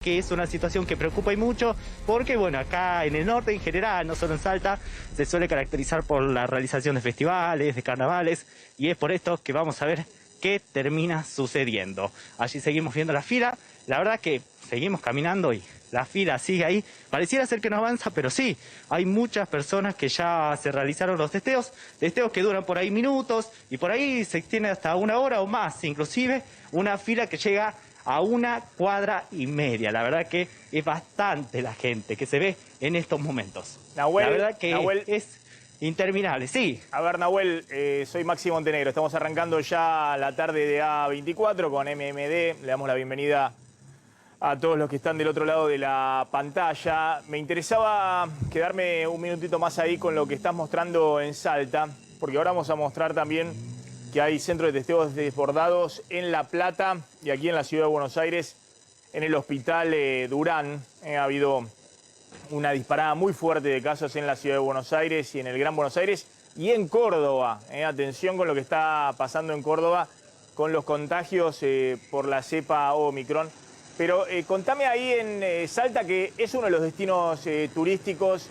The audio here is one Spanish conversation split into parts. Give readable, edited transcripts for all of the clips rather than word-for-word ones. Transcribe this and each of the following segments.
que es una situación que preocupa y mucho porque, bueno, acá en el norte en general, no solo en Salta, se suele caracterizar por la realización de festivales, de carnavales, y es por esto que vamos a ver qué termina sucediendo. Allí seguimos viendo la fila, la verdad que seguimos caminando y la fila sigue ahí, pareciera ser que no avanza, pero sí, hay muchas personas que ya se realizaron los testeos que duran por ahí minutos y por ahí se extiende hasta una hora o más, inclusive una fila que llega a 1,5 cuadras. La verdad que es bastante la gente que se ve en estos momentos. Nahuel, la verdad que Nahuel, es interminable, sí. A ver, Nahuel, soy Maxi Montenegro. Estamos arrancando ya la tarde de A24 con MMD. Le damos la bienvenida a todos los que están del otro lado de la pantalla. Me interesaba quedarme un minutito más ahí con lo que estás mostrando en Salta, porque ahora vamos a mostrar también que hay centros de testeos desbordados en La Plata y aquí en la ciudad de Buenos Aires, en el hospital Durán. Ha habido una disparada muy fuerte de casos en la ciudad de Buenos Aires y en el Gran Buenos Aires y en Córdoba. Atención con lo que está pasando en Córdoba con los contagios por la cepa Omicron. Pero contame ahí en Salta, que es uno de los destinos turísticos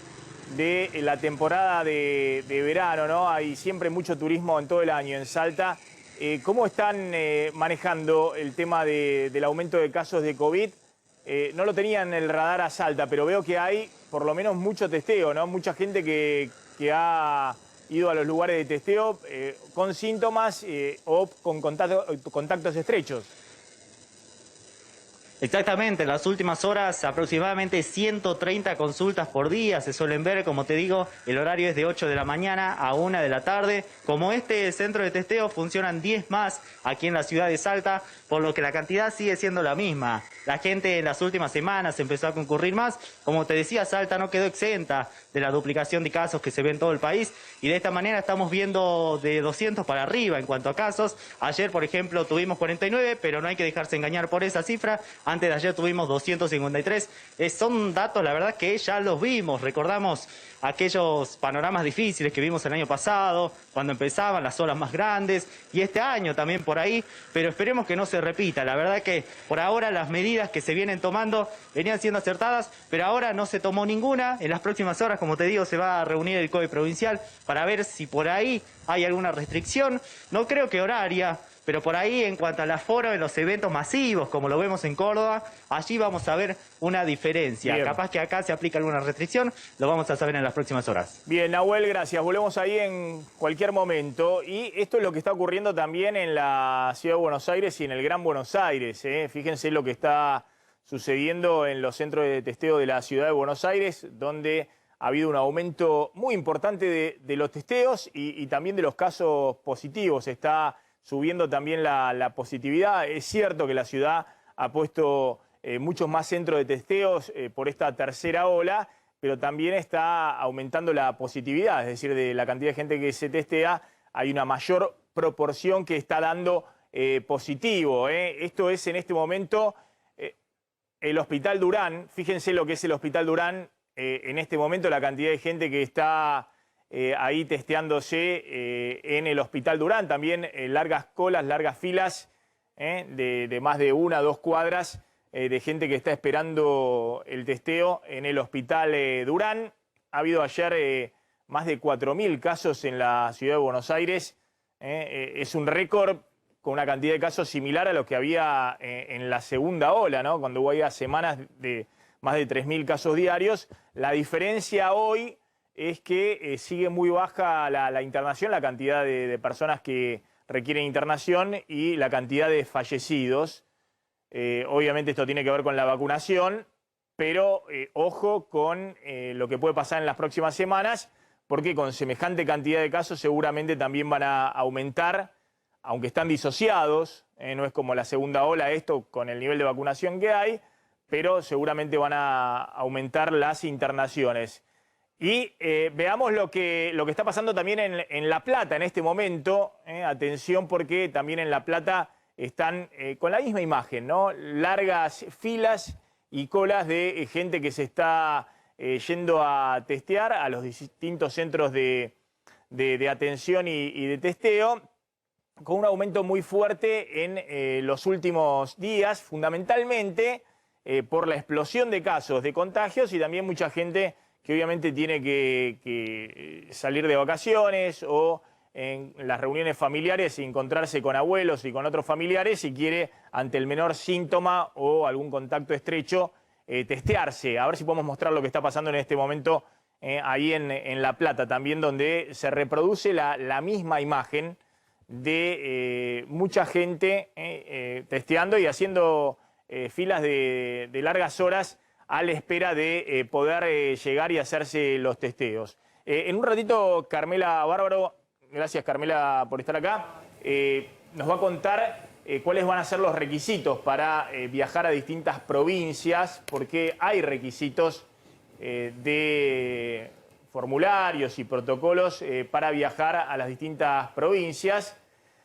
de la temporada de verano, ¿no? Hay siempre mucho turismo en todo el año en Salta. ¿Cómo están manejando el tema del aumento de casos de COVID? No lo tenía en el radar a Salta, pero veo que hay por lo menos mucho testeo, ¿no? Mucha gente que ha ido a los lugares de testeo con síntomas o con contactos estrechos. Exactamente, en las últimas horas aproximadamente 130 consultas por día se suelen ver. Como te digo, el horario es de 8 de la mañana a 1 de la tarde. Como este centro de testeo funcionan 10 más aquí en la ciudad de Salta, por lo que la cantidad sigue siendo la misma. La gente en las últimas semanas empezó a concurrir más. Como te decía, Salta no quedó exenta de la duplicación de casos que se ve en todo el país, y de esta manera estamos viendo de 200 para arriba en cuanto a casos. Ayer, por ejemplo, tuvimos 49, pero no hay que dejarse engañar por esa cifra. Antes de ayer tuvimos 253. Son datos, la verdad, que ya los vimos. Recordamos aquellos panoramas difíciles que vimos el año pasado, cuando empezaban las olas más grandes, y este año también por ahí, pero esperemos que no se repita. La verdad que por ahora las medidas que se vienen tomando venían siendo acertadas, pero ahora no se tomó ninguna. En las próximas horas, como te digo, se va a reunir el COE provincial para ver si por ahí hay alguna restricción. No creo que horaria, pero por ahí en cuanto al aforo en los eventos masivos, como lo vemos en Córdoba, allí vamos a ver una diferencia. Bien. Capaz que acá se aplica alguna restricción, lo vamos a saber en las próximas horas. Bien, Nahuel, gracias. Volvemos ahí en cualquier momento. Y esto es lo que está ocurriendo también en la ciudad de Buenos Aires y en el Gran Buenos Aires. Fíjense lo que está sucediendo en los centros de testeo de la ciudad de Buenos Aires, donde ha habido un aumento muy importante de los testeos y también de los casos positivos. Está subiendo también la positividad. Es cierto que la ciudad ha puesto muchos más centros de testeos por esta tercera ola, pero también está aumentando la positividad, es decir, de la cantidad de gente que se testea, hay una mayor proporción que está dando positivo. Esto es en este momento el Hospital Durán. Fíjense lo que es el Hospital Durán en este momento, la cantidad de gente que está ahí testeándose en el Hospital Durán. También largas colas, largas filas de más de 1 a 2 cuadras de gente que está esperando el testeo en el Hospital Durán. Ha habido ayer más de 4.000 casos en la ciudad de Buenos Aires. Es un récord con una cantidad de casos similar a lo que había en la segunda ola, ¿no? Cuando hubo semanas de más de 3.000 casos diarios. La diferencia hoy es que sigue muy baja la internación, la cantidad de personas que requieren internación y la cantidad de fallecidos. Obviamente esto tiene que ver con la vacunación, pero ojo con lo que puede pasar en las próximas semanas, porque con semejante cantidad de casos seguramente también van a aumentar, aunque están disociados, no es como la segunda ola esto con el nivel de vacunación que hay, pero seguramente van a aumentar las internaciones. Y veamos lo que está pasando también en La Plata en este momento. Atención, porque también en La Plata están con la misma imagen, ¿no? Largas filas y colas de gente que se está yendo a testear a los distintos centros de atención y de testeo, con un aumento muy fuerte en los últimos días, fundamentalmente por la explosión de casos de contagios y también mucha gente que obviamente tiene que salir de vacaciones o en las reuniones familiares y encontrarse con abuelos y con otros familiares y quiere, ante el menor síntoma o algún contacto estrecho, testearse. A ver si podemos mostrar lo que está pasando en este momento ahí en La Plata también, donde se reproduce la misma imagen de mucha gente testeando y haciendo filas de largas horas a la espera de poder llegar y hacerse los testeos. En un ratito, Carmela Bárbaro, gracias Carmela por estar acá, nos va a contar cuáles van a ser los requisitos para viajar a distintas provincias, porque hay requisitos de formularios y protocolos para viajar a las distintas provincias.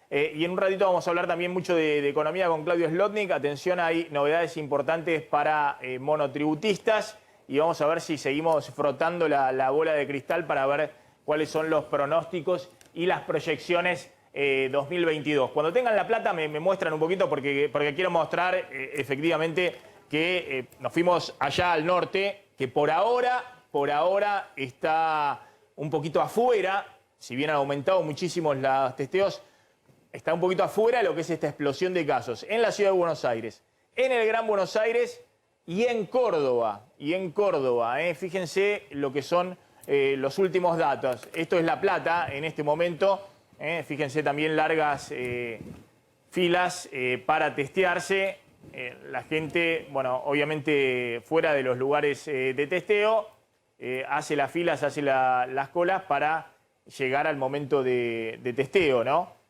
Y en un ratito vamos a hablar también mucho de economía con Claudio Slotnick. Atención, hay novedades importantes para monotributistas y vamos a ver si seguimos frotando la bola de cristal para ver cuáles son los pronósticos y las proyecciones 2022. Cuando tengan la plata me muestran un poquito porque quiero mostrar efectivamente que nos fuimos allá al norte, que por ahora está un poquito afuera, si bien han aumentado muchísimo los testeos, está un poquito afuera de lo que es esta explosión de casos en la ciudad de Buenos Aires, en el Gran Buenos Aires y en Córdoba. Fíjense lo que son los últimos datos. Esto es La Plata en este momento. Fíjense también largas filas para testearse. La gente, bueno, obviamente fuera de los lugares de testeo, hace las filas, hace las colas para llegar al momento de testeo, ¿no?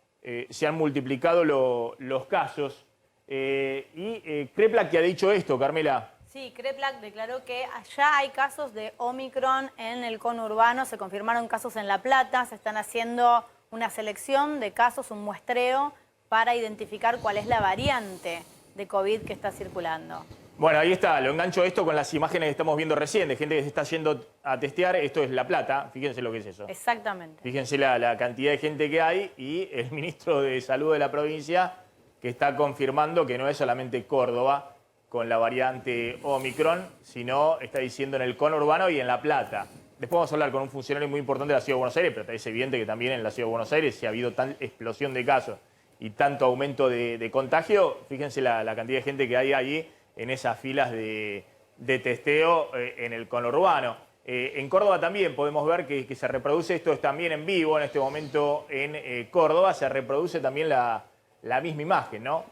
Se han multiplicado los casos. Kreplak, ¿qué ha dicho esto, Carmela? Sí, Kreplak declaró que allá hay casos de Omicron en el conurbano, se confirmaron casos en La Plata, se están haciendo una selección de casos, un muestreo, para identificar cuál es la variante de COVID que está circulando. Bueno, ahí está, lo engancho esto con las imágenes que estamos viendo recién, de gente que se está yendo a testear. Esto es La Plata, fíjense lo que es eso. Exactamente. Fíjense la cantidad de gente que hay y el ministro de Salud de la provincia que está confirmando que no es solamente Córdoba con la variante Omicron, sino está diciendo en el conurbano y en La Plata. Después vamos a hablar con un funcionario muy importante de la Ciudad de Buenos Aires, pero es evidente que también en la Ciudad de Buenos Aires, si ha habido tal explosión de casos y tanto aumento de contagio, fíjense la cantidad de gente que hay allí en esas filas de testeo en el conurbano. En Córdoba también podemos ver que se reproduce, esto es también en vivo en este momento en Córdoba, se reproduce también la misma imagen, ¿no?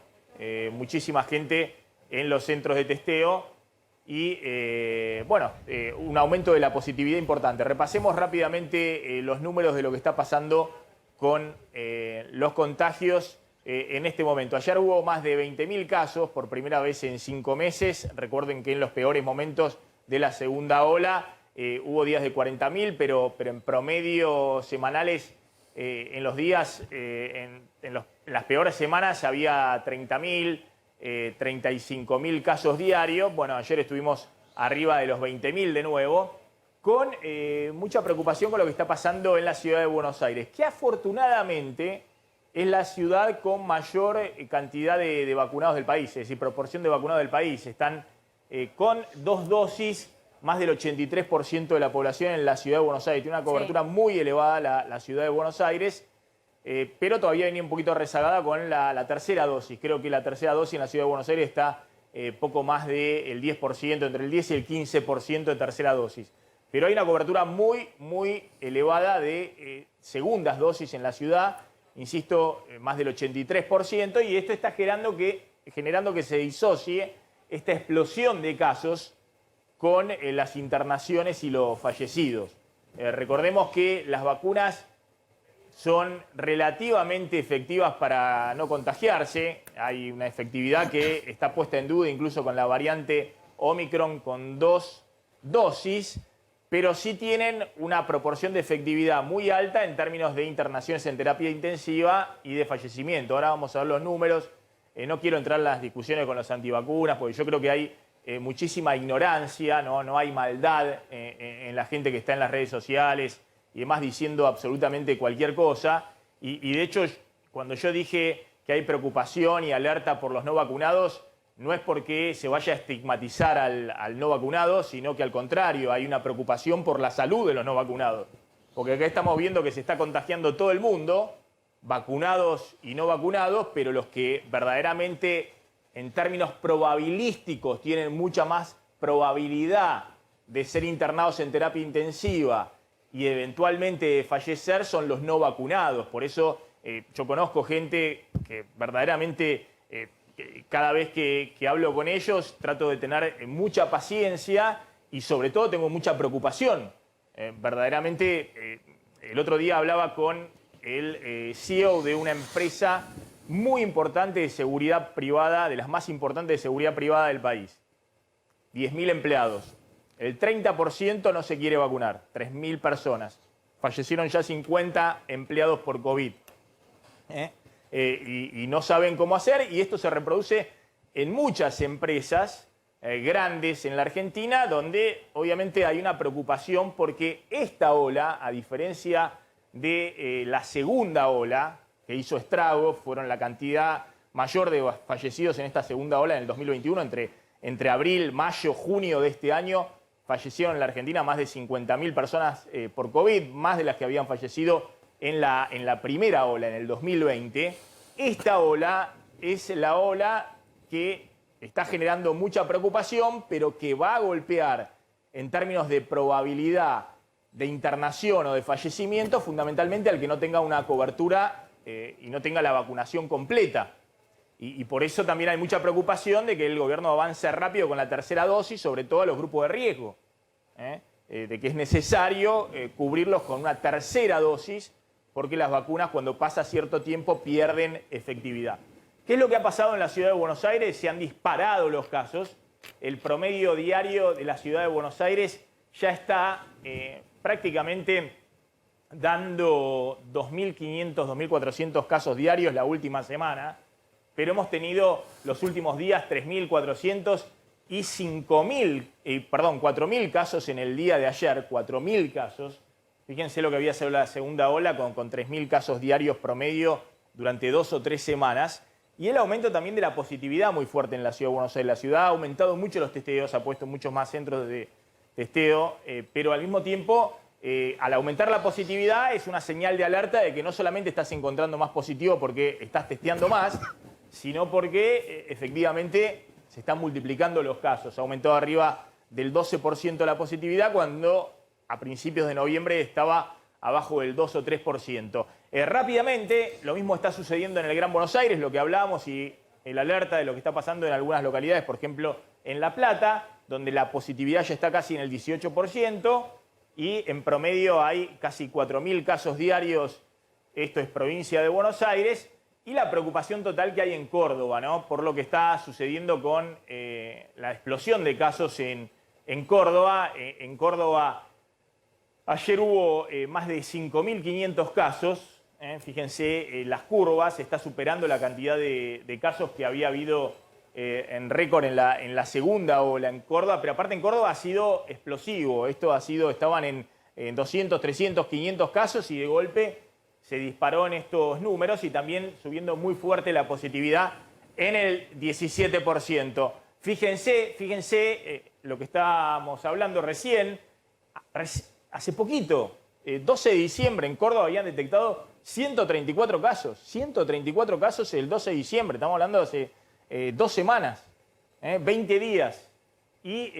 Muchísima gente en los centros de testeo y, un aumento de la positividad importante. Repasemos rápidamente los números de lo que está pasando con los contagios en este momento. Ayer hubo más de 20.000 casos por primera vez en 5 meses. Recuerden que en los peores momentos de la segunda ola hubo días de 40.000, pero en promedio semanales, en los días, en las peores semanas había 30.000, 35.000 casos diarios. Bueno, ayer estuvimos arriba de los 20.000 de nuevo, con mucha preocupación con lo que está pasando en la ciudad de Buenos Aires, que afortunadamente es la ciudad con mayor cantidad de vacunados del país, es decir, proporción de vacunados del país. Están con 2 dosis, más del 83% de la población en la ciudad de Buenos Aires. Tiene una cobertura muy elevada la ciudad de Buenos Aires, pero todavía venía un poquito rezagada con la tercera dosis. Creo que la tercera dosis en la ciudad de Buenos Aires está poco más del 10%, entre el 10 y el 15% de tercera dosis. Pero hay una cobertura muy, muy elevada de segundas dosis en la ciudad, insisto, más del 83%, y esto está generando que se disocie esta explosión de casos con las internaciones y los fallecidos. Recordemos que las vacunas son relativamente efectivas para no contagiarse. Hay una efectividad que está puesta en duda incluso con la variante Omicron con 2 dosis, pero sí tienen una proporción de efectividad muy alta en términos de internaciones en terapia intensiva y de fallecimiento. Ahora vamos a ver los números. No quiero entrar en las discusiones con los antivacunas, porque yo creo que hay muchísima ignorancia, no hay maldad en la gente que está en las redes sociales y demás diciendo absolutamente cualquier cosa. Y de hecho, cuando yo dije que hay preocupación y alerta por los no vacunados, no es porque se vaya a estigmatizar al no vacunado, sino que al contrario, hay una preocupación por la salud de los no vacunados. Porque acá estamos viendo que se está contagiando todo el mundo, vacunados y no vacunados, pero los que verdaderamente, en términos probabilísticos, tienen mucha más probabilidad de ser internados en terapia intensiva y eventualmente de fallecer son los no vacunados. Por eso yo conozco gente que verdaderamente cada vez que hablo con ellos trato de tener mucha paciencia y sobre todo tengo mucha preocupación. Verdaderamente, el otro día hablaba con el CEO de una empresa muy importante de seguridad privada, de las más importantes de seguridad privada del país. 10.000 empleados. El 30% no se quiere vacunar, 3.000 personas. Fallecieron ya 50 empleados por COVID. Y no saben cómo hacer, y esto se reproduce en muchas empresas grandes en la Argentina, donde obviamente hay una preocupación porque esta ola, a diferencia de la segunda ola, que hizo estragos, fueron la cantidad mayor de fallecidos en esta segunda ola en el 2021, entre abril, mayo, junio de este año, fallecieron en la Argentina más de 50.000 personas por COVID, más de las que habían fallecido en la primera ola, en el 2020. Esta ola es la ola que está generando mucha preocupación, pero que va a golpear en términos de probabilidad de internación o de fallecimiento, fundamentalmente al que no tenga una cobertura y no tenga la vacunación completa. Y por eso también hay mucha preocupación de que el gobierno avance rápido con la tercera dosis, sobre todo a los grupos de riesgo, de que es necesario cubrirlos con una tercera dosis, porque las vacunas cuando pasa cierto tiempo pierden efectividad. ¿Qué es lo que ha pasado en la ciudad de Buenos Aires? Se han disparado los casos. El promedio diario de la ciudad de Buenos Aires ya está prácticamente dando 2.500, 2.400 casos diarios la última semana, pero hemos tenido los últimos días 3.400 y 4.000 casos en el día de ayer, 4.000 casos. Fíjense lo que había sido la segunda ola con 3.000 casos diarios promedio durante 2 o 3 semanas. Y el aumento también de la positividad muy fuerte en la ciudad de Buenos Aires. La ciudad ha aumentado mucho los testeos, ha puesto muchos más centros de testeo, pero al mismo tiempo, al aumentar la positividad es una señal de alerta de que no solamente estás encontrando más positivo porque estás testeando más, sino porque efectivamente se están multiplicando los casos. Ha aumentado arriba del 12% la positividad cuando a principios de noviembre estaba abajo del 2 o 3%. Rápidamente, lo mismo está sucediendo en el Gran Buenos Aires, lo que hablábamos y el alerta de lo que está pasando en algunas localidades, por ejemplo, en La Plata, donde la positividad ya está casi en el 18% y en promedio hay casi 4.000 casos diarios, esto es provincia de Buenos Aires, y la preocupación total que hay en Córdoba, ¿no? Por lo que está sucediendo con la explosión de casos en Córdoba. En Córdoba ayer hubo más de 5.500 casos. Fíjense, las curvas, está superando la cantidad de casos que había habido en récord en la segunda ola en Córdoba, pero aparte en Córdoba ha sido explosivo. Estaban en 200, 300, 500 casos y de golpe se disparó en estos números y también subiendo muy fuerte la positividad en el 17%. Fíjense lo que estábamos hablando recién. Hace poquito, 12 de diciembre, en Córdoba habían detectado 134 casos. 134 casos el 12 de diciembre. Estamos hablando de hace 2 semanas, 20 días y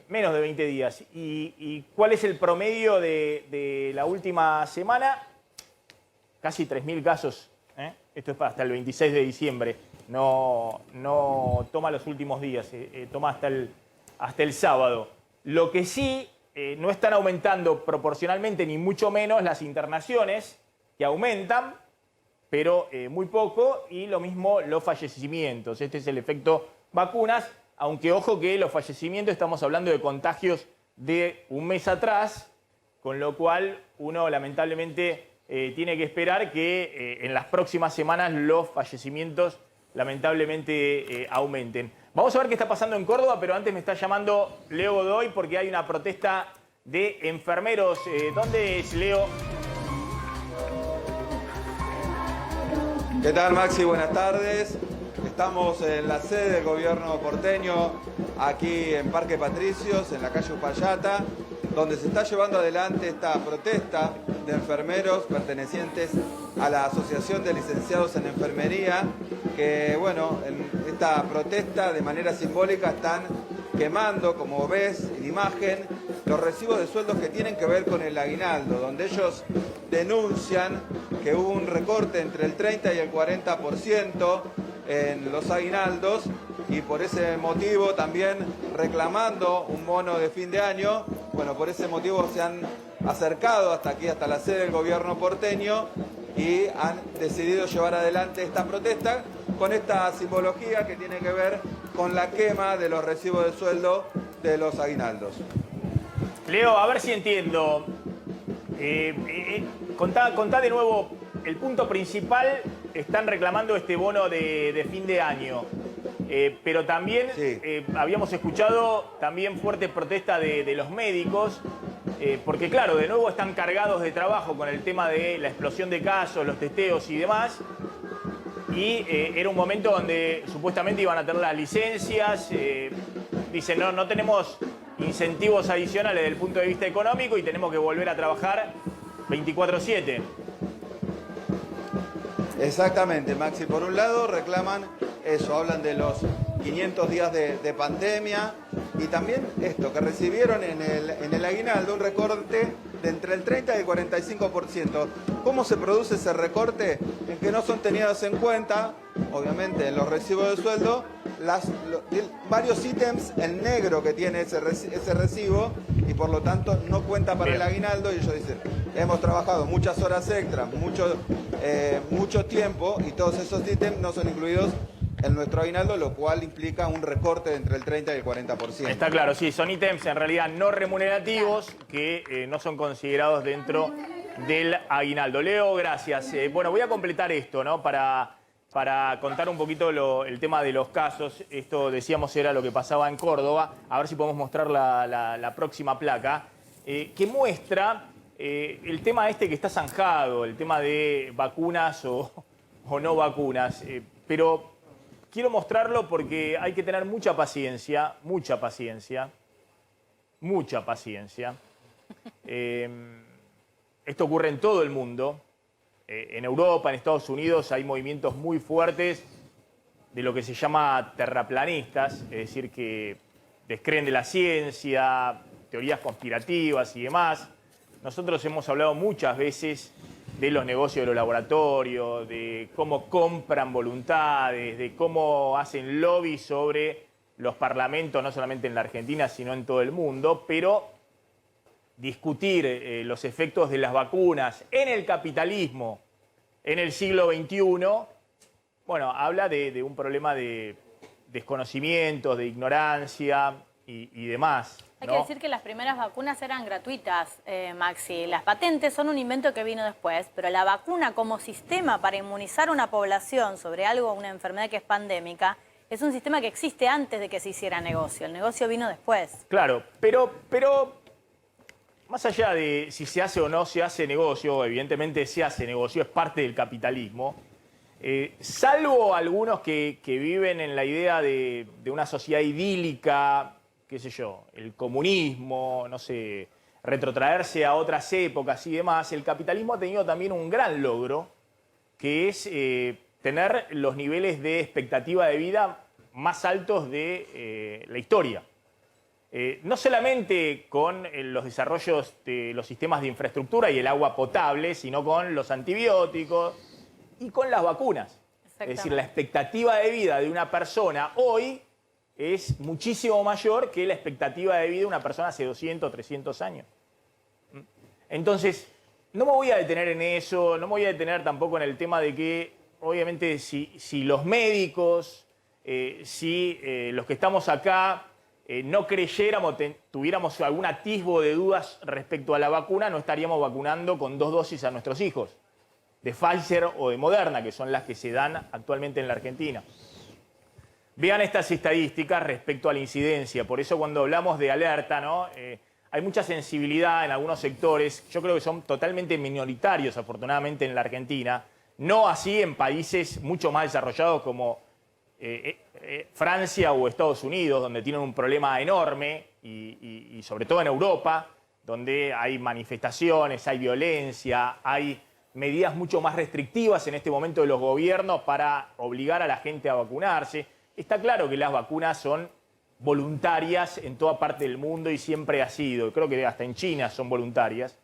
menos de 20 días. ¿Y cuál es el promedio de la última semana? Casi 3.000 casos. Esto es hasta el 26 de diciembre. No toma los últimos días, toma hasta el sábado. Lo que sí, no están aumentando proporcionalmente ni mucho menos las internaciones, que aumentan, pero muy poco, y lo mismo los fallecimientos. Este es el efecto vacunas, aunque ojo que los fallecimientos estamos hablando de contagios de un mes atrás, con lo cual uno lamentablemente tiene que esperar que en las próximas semanas los fallecimientos lamentablemente aumenten. Vamos a ver qué está pasando en Córdoba, pero antes me está llamando Leo Godoy porque hay una protesta de enfermeros. ¿Dónde es, Leo? ¿Qué tal, Maxi? Buenas tardes. estamos en la sede del gobierno porteño, aquí en Parque Patricios, en la calle Uspallata, donde se está llevando adelante esta protesta de enfermeros pertenecientes a la Asociación de Licenciados en Enfermería, que, bueno, en esta protesta de manera simbólica están quemando, como ves en imagen, los recibos de sueldos que tienen que ver con el aguinaldo, donde ellos denuncian que hubo un recorte entre el 30 y el 40% en los aguinaldos, y por ese motivo también reclamando un bono de fin de año. Bueno, por ese motivo se han acercado hasta aquí, hasta la sede del gobierno porteño, y han decidido llevar adelante esta protesta con esta simbología que tiene que ver con la quema de los recibos de sueldo de los aguinaldos. Leo, a ver si entiendo. Contá de nuevo, el punto principal, están reclamando este bono de fin de año. Pero también sí, habíamos escuchado también fuerte protesta de los médicos, porque claro, de nuevo están cargados de trabajo con el tema de la explosión de casos, los testeos y demás. Y era un momento donde supuestamente iban a tener las licencias. Dicen, no tenemos incentivos adicionales desde el punto de vista económico y tenemos que volver a trabajar 24/7. Exactamente, Maxi. Por un lado reclaman eso, hablan de los 500 días de pandemia, y también esto, que recibieron en el aguinaldo un recorte de entre el 30 y el 45%. ¿Cómo se produce ese recorte? En que no son tenidas en cuenta, obviamente, en los recibos de sueldo, varios ítems en negro que tiene ese recibo, y por lo tanto no cuenta para el aguinaldo, y ellos dicen, hemos trabajado muchas horas extras, mucho tiempo, y todos esos ítems no son incluidos en nuestro aguinaldo, lo cual implica un recorte de entre el 30 y el 40%. Está claro, sí, son ítems en realidad no remunerativos que no son considerados dentro del aguinaldo. Leo, gracias. Bueno, voy a completar esto, ¿no? Para contar un poquito el tema de los casos. Esto, decíamos, era lo que pasaba en Córdoba. A ver si podemos mostrar la próxima placa, que muestra el tema este que está zanjado, el tema de vacunas o no vacunas. Pero quiero mostrarlo porque hay que tener mucha paciencia, mucha paciencia, mucha paciencia. Esto ocurre en todo el mundo. En Europa, en Estados Unidos, hay movimientos muy fuertes de lo que se llama terraplanistas, es decir, que descreen de la ciencia, teorías conspirativas y demás. Nosotros hemos hablado muchas veces de los negocios de los laboratorios, de cómo compran voluntades, de cómo hacen lobby sobre los parlamentos, no solamente en la Argentina, sino en todo el mundo, pero discutir los efectos de las vacunas en el capitalismo en el siglo XXI, bueno, habla de un problema de desconocimiento, de ignorancia y demás, ¿no? Hay que decir que las primeras vacunas eran gratuitas, Maxi. Las patentes son un invento que vino después, pero la vacuna como sistema para inmunizar a una población sobre algo, una enfermedad que es pandémica, es un sistema que existe antes de que se hiciera negocio. El negocio vino después. Claro, pero más allá de si se hace o no se hace negocio, evidentemente se hace negocio, es parte del capitalismo. Salvo algunos que viven en la idea de una sociedad idílica, qué sé yo, el comunismo, no sé, retrotraerse a otras épocas y demás, el capitalismo ha tenido también un gran logro, que es tener los niveles de expectativa de vida más altos de la historia. No solamente con los desarrollos de los sistemas de infraestructura y el agua potable, sino con los antibióticos y con las vacunas. Es decir, la expectativa de vida de una persona hoy es muchísimo mayor que la expectativa de vida de una persona hace 200, 300 años. Entonces, no me voy a detener en eso, no me voy a detener tampoco en el tema de que, obviamente, si los médicos, los que estamos acá, no creyéramos, tuviéramos algún atisbo de dudas respecto a la vacuna, no estaríamos vacunando con 2 dosis a nuestros hijos, de Pfizer o de Moderna, que son las que se dan actualmente en la Argentina. Vean estas estadísticas respecto a la incidencia. Por eso cuando hablamos de alerta, ¿no? Hay mucha sensibilidad en algunos sectores. Yo creo que son totalmente minoritarios, afortunadamente, en la Argentina. No así en países mucho más desarrollados como Francia o Estados Unidos, donde tienen un problema enorme, y sobre todo en Europa, donde hay manifestaciones, hay violencia, hay medidas mucho más restrictivas en este momento de los gobiernos para obligar a la gente a vacunarse. Está claro que las vacunas son voluntarias en toda parte del mundo y siempre ha sido. Creo que hasta en China son voluntarias.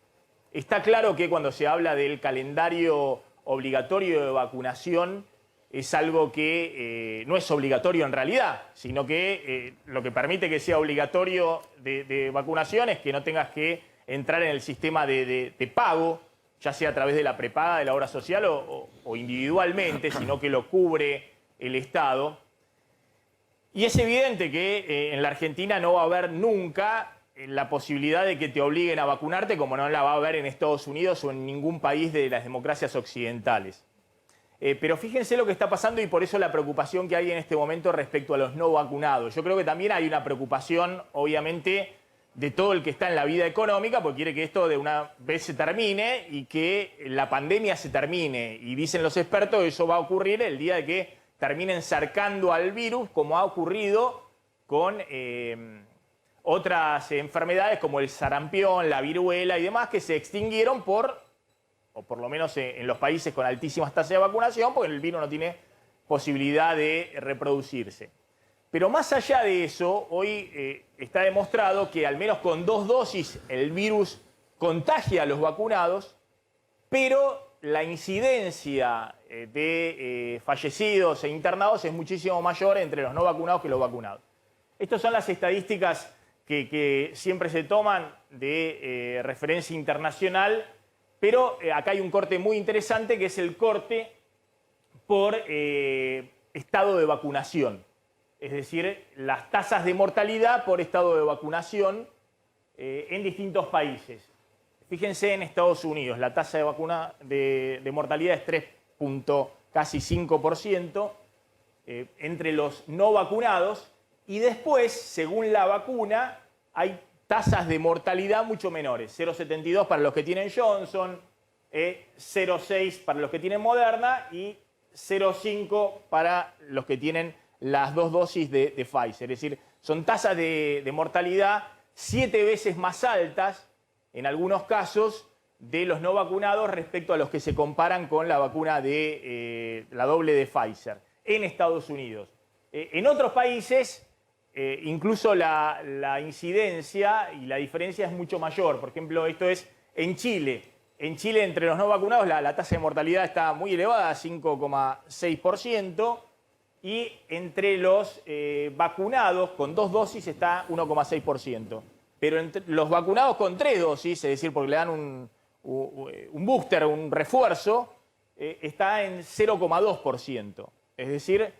Está claro que cuando se habla del calendario obligatorio de vacunación es algo que no es obligatorio en realidad, sino que lo que permite que sea obligatorio de vacunación es que no tengas que entrar en el sistema de pago, ya sea a través de la prepaga, de la obra social o individualmente, sino que lo cubre el Estado. Y es evidente que en la Argentina no va a haber nunca la posibilidad de que te obliguen a vacunarte, como no la va a haber en Estados Unidos o en ningún país de las democracias occidentales. Pero fíjense lo que está pasando y por eso la preocupación que hay en este momento respecto a los no vacunados. Yo creo que también hay una preocupación, obviamente, de todo el que está en la vida económica, porque quiere que esto de una vez se termine y que la pandemia se termine. Y dicen los expertos que eso va a ocurrir el día de que terminen cercando al virus, como ha ocurrido con otras enfermedades como el sarampión, la viruela y demás, que se extinguieron o por lo menos en los países con altísimas tasas de vacunación, porque el virus no tiene posibilidad de reproducirse. Pero más allá de eso, hoy está demostrado que al menos con 2 dosis el virus contagia a los vacunados, pero la incidencia de fallecidos e internados es muchísimo mayor entre los no vacunados que los vacunados. Estas son las estadísticas que siempre se toman de referencia internacional, pero acá hay un corte muy interesante que es el corte por estado de vacunación. Es decir, las tasas de mortalidad por estado de vacunación en distintos países. Fíjense en Estados Unidos, la tasa de mortalidad es casi 5% entre los no vacunados y después, según la vacuna, hay tasas de mortalidad mucho menores. 0,72 para los que tienen Johnson, 0,6 para los que tienen Moderna y 0,5 para los que tienen las 2 dosis de Pfizer. Es decir, son tasas de mortalidad 7 veces más altas, en algunos casos, de los no vacunados respecto a los que se comparan con la vacuna de la doble de Pfizer en Estados Unidos. En otros países, incluso la incidencia y la diferencia es mucho mayor. Por ejemplo, esto es en Chile. En Chile, entre los no vacunados, la tasa de mortalidad está muy elevada, 5,6%. Y entre los vacunados con 2 dosis está 1,6%. Pero entre los vacunados con 3 dosis, es decir, porque le dan un booster, un refuerzo, está en 0,2%. Es decir,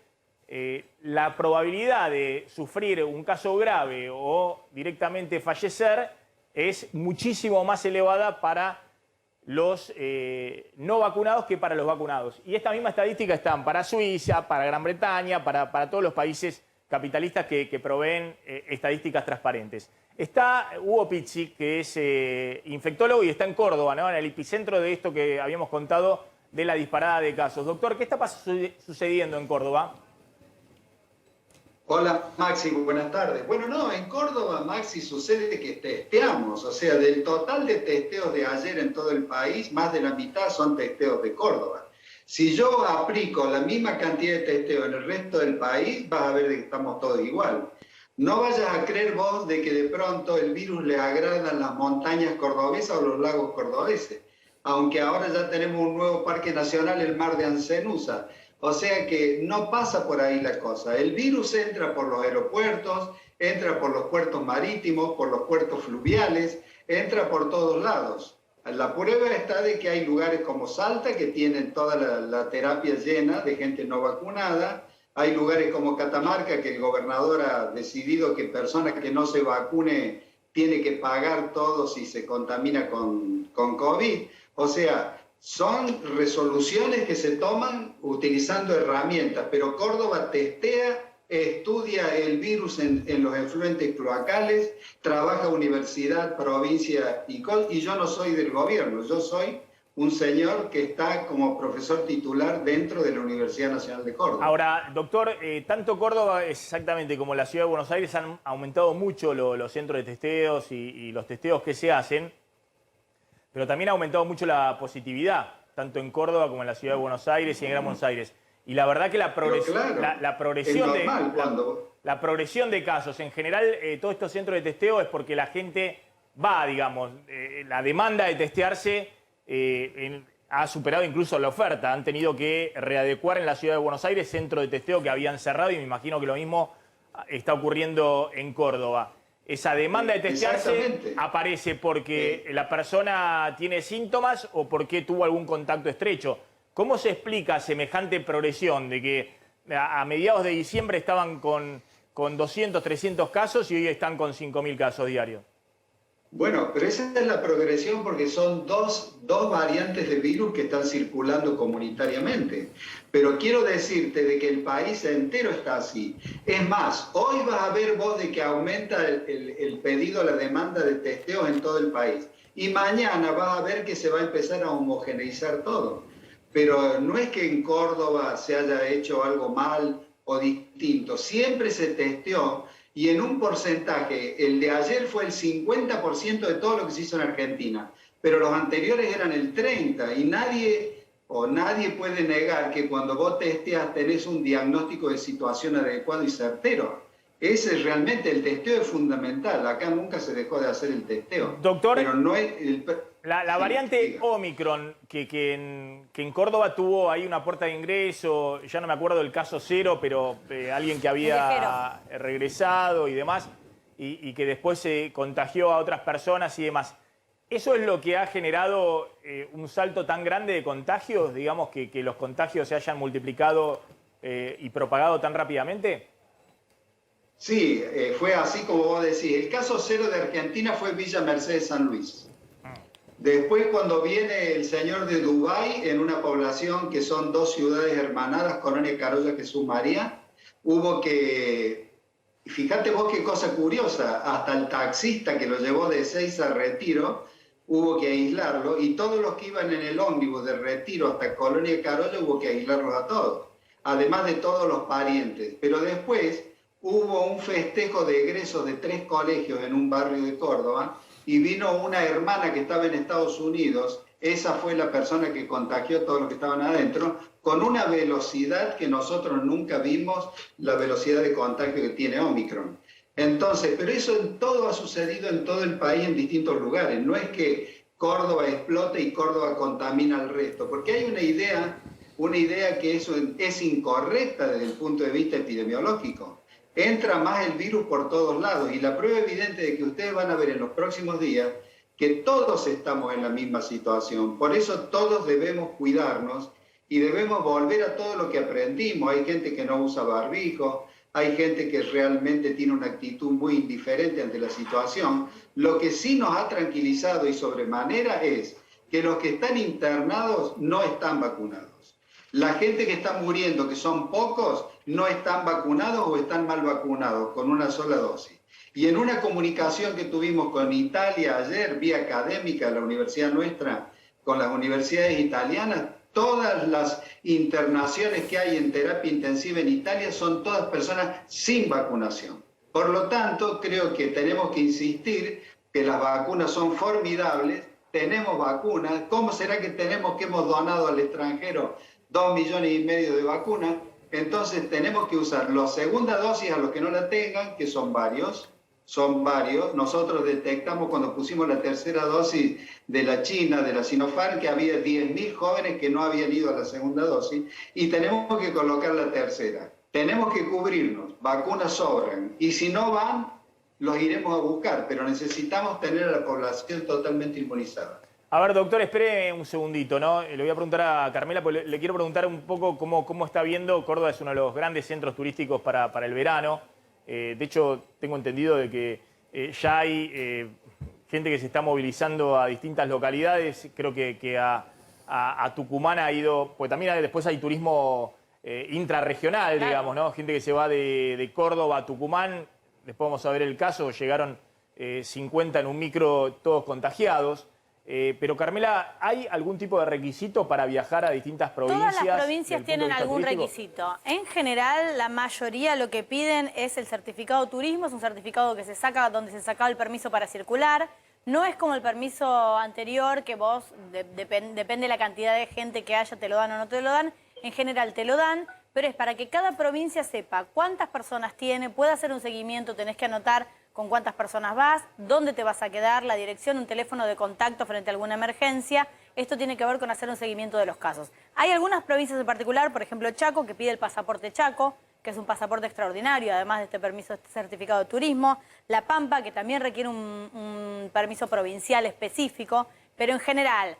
la probabilidad de sufrir un caso grave o directamente fallecer es muchísimo más elevada para los no vacunados que para los vacunados. Y esta misma estadística está para Suiza, para Gran Bretaña, para todos los países capitalistas que proveen estadísticas transparentes. Está Hugo Pizzi, que es infectólogo y está en Córdoba, ¿no? En el epicentro de esto que habíamos contado de la disparada de casos. Doctor, ¿qué está sucediendo en Córdoba? Hola Maxi, buenas tardes. Bueno, no, en Córdoba, Maxi, sucede que testeamos, o sea, del total de testeos de ayer en todo el país, más de la mitad son testeos de Córdoba. Si yo aplico la misma cantidad de testeos en el resto del país, vas a ver que estamos todos igual. No vayas a creer vos de que de pronto el virus le agrada las montañas cordobesas o los lagos cordobeses, aunque ahora ya tenemos un nuevo parque nacional, el Mar de Ancenusa. O sea que no pasa por ahí la cosa. El virus entra por los aeropuertos, entra por los puertos marítimos, por los puertos fluviales, entra por todos lados. La prueba está de que hay lugares como Salta que tienen toda la terapia llena de gente no vacunada. Hay lugares como Catamarca que el gobernador ha decidido que personas que no se vacune tiene que pagar todo si se contamina con COVID. O sea, son resoluciones que se toman utilizando herramientas, pero Córdoba testea, estudia el virus en los efluentes cloacales, trabaja universidad, provincia y yo no soy del gobierno, yo soy un señor que está como profesor titular dentro de la Universidad Nacional de Córdoba. Ahora, doctor, tanto Córdoba exactamente como la Ciudad de Buenos Aires han aumentado mucho los centros de testeos y los testeos que se hacen, pero también ha aumentado mucho la positividad, tanto en Córdoba como en la Ciudad de Buenos Aires y en Gran Buenos Aires. Y la verdad que la progresión de casos, en general, todos estos centros de testeo es porque la gente va, digamos, la demanda de testearse ha superado incluso la oferta. Han tenido que readecuar en la Ciudad de Buenos Aires centros de testeo que habían cerrado y me imagino que lo mismo está ocurriendo en Córdoba. Esa demanda de testearse aparece porque la persona tiene síntomas o porque tuvo algún contacto estrecho. ¿Cómo se explica semejante progresión de que a mediados de diciembre estaban con 200, 300 casos y hoy están con 5.000 casos diarios? Bueno, pero esa es la progresión porque son dos variantes de virus que están circulando comunitariamente. Pero quiero decirte de que el país entero está así. Es más, hoy vas a ver vos de que aumenta el pedido, la demanda de testeos en todo el país. Y mañana vas a ver que se va a empezar a homogeneizar todo. Pero no es que en Córdoba se haya hecho algo mal o distinto. Siempre se testeó. Y en un porcentaje, el de ayer fue el 50% de todo lo que se hizo en Argentina, pero los anteriores eran el 30%, y nadie puede negar que cuando vos testeas tenés un diagnóstico de situación adecuado y certero. Ese es realmente, el testeo es fundamental, acá nunca se dejó de hacer el testeo. Doctor, pero no es la variante diga. Omicron, que en Córdoba tuvo ahí una puerta de ingreso, ya no me acuerdo del caso cero, pero alguien que había regresado y demás, y que después se contagió a otras personas y demás. ¿Eso es lo que ha generado un salto tan grande de contagios, digamos, que los contagios se hayan multiplicado y propagado tan rápidamente? Sí, fue así como vos decís. El caso cero de Argentina fue Villa Mercedes San Luis. Después, cuando viene el señor de Dubái, en una población que son dos ciudades hermanadas, Colonia Carolla, Jesús María, hubo que, fíjate vos qué cosa curiosa, hasta el taxista que lo llevó de Ezeiza a Retiro, hubo que aislarlo, y todos los que iban en el ómnibus de Retiro hasta Colonia Carolla hubo que aislarlos a todos, además de todos los parientes. Pero después hubo un festejo de egresos de 3 colegios en un barrio de Córdoba, y vino una hermana que estaba en Estados Unidos, esa fue la persona que contagió a todos los que estaban adentro, con una velocidad que nosotros nunca vimos, la velocidad de contagio que tiene Omicron. Entonces, pero eso todo ha sucedido en todo el país, en distintos lugares. No es que Córdoba explote y Córdoba contamina al resto, porque hay una idea que eso es incorrecta desde el punto de vista epidemiológico. Entra más el virus por todos lados y la prueba evidente de que ustedes van a ver en los próximos días que todos estamos en la misma situación. Por eso todos debemos cuidarnos y debemos volver a todo lo que aprendimos. Hay gente que no usa barbijo, hay gente que realmente tiene una actitud muy indiferente ante la situación. Lo que sí nos ha tranquilizado y sobremanera es que los que están internados no están vacunados. La gente que está muriendo, que son pocos, no están vacunados o están mal vacunados con una sola dosis. Y en una comunicación que tuvimos con Italia ayer, vía académica, la universidad nuestra, con las universidades italianas, todas las internaciones que hay en terapia intensiva en Italia son todas personas sin vacunación. Por lo tanto, creo que tenemos que insistir que las vacunas son formidables, tenemos vacunas. ¿Cómo será que hemos donado al extranjero 2,5 millones de vacunas? Entonces tenemos que usar la segunda dosis a los que no la tengan, que son varios. Nosotros detectamos cuando pusimos la tercera dosis de la China, de la Sinopharm, que había 10.000 jóvenes que no habían ido a la segunda dosis, y tenemos que colocar la tercera. Tenemos que cubrirnos, vacunas sobran, y si no van, los iremos a buscar, pero necesitamos tener a la población totalmente inmunizada. A ver, doctor, espere un segundito, ¿no? Le voy a preguntar a Carmela, porque le quiero preguntar un poco cómo está viendo. Córdoba es uno de los grandes centros turísticos para el verano. De hecho, tengo entendido de que ya hay gente que se está movilizando a distintas localidades. Creo que a Tucumán ha ido, pues también después hay turismo intrarregional, claro, digamos, ¿no? Gente que se va de Córdoba a Tucumán. Después vamos a ver el caso, llegaron 50 en un micro, todos contagiados. Pero Carmela, ¿hay algún tipo de requisito para viajar a distintas provincias? Todas las provincias del punto de tienen vista algún turístico? requisito. En general, la mayoría lo que piden es el certificado de turismo, es un certificado que se saca donde se sacaba el permiso para circular. No es como el permiso anterior, que vos, depende de la cantidad de gente que haya, te lo dan o no te lo dan. En general te lo dan, pero es para que cada provincia sepa cuántas personas tiene, pueda hacer un seguimiento, tenés que anotar con cuántas personas vas, dónde te vas a quedar, la dirección, un teléfono de contacto frente a alguna emergencia. Esto tiene que ver con hacer un seguimiento de los casos. Hay algunas provincias en particular, por ejemplo Chaco, que pide el pasaporte Chaco, que es un pasaporte extraordinario, además de este permiso, este certificado de turismo. La Pampa, que también requiere un permiso provincial específico, pero en general,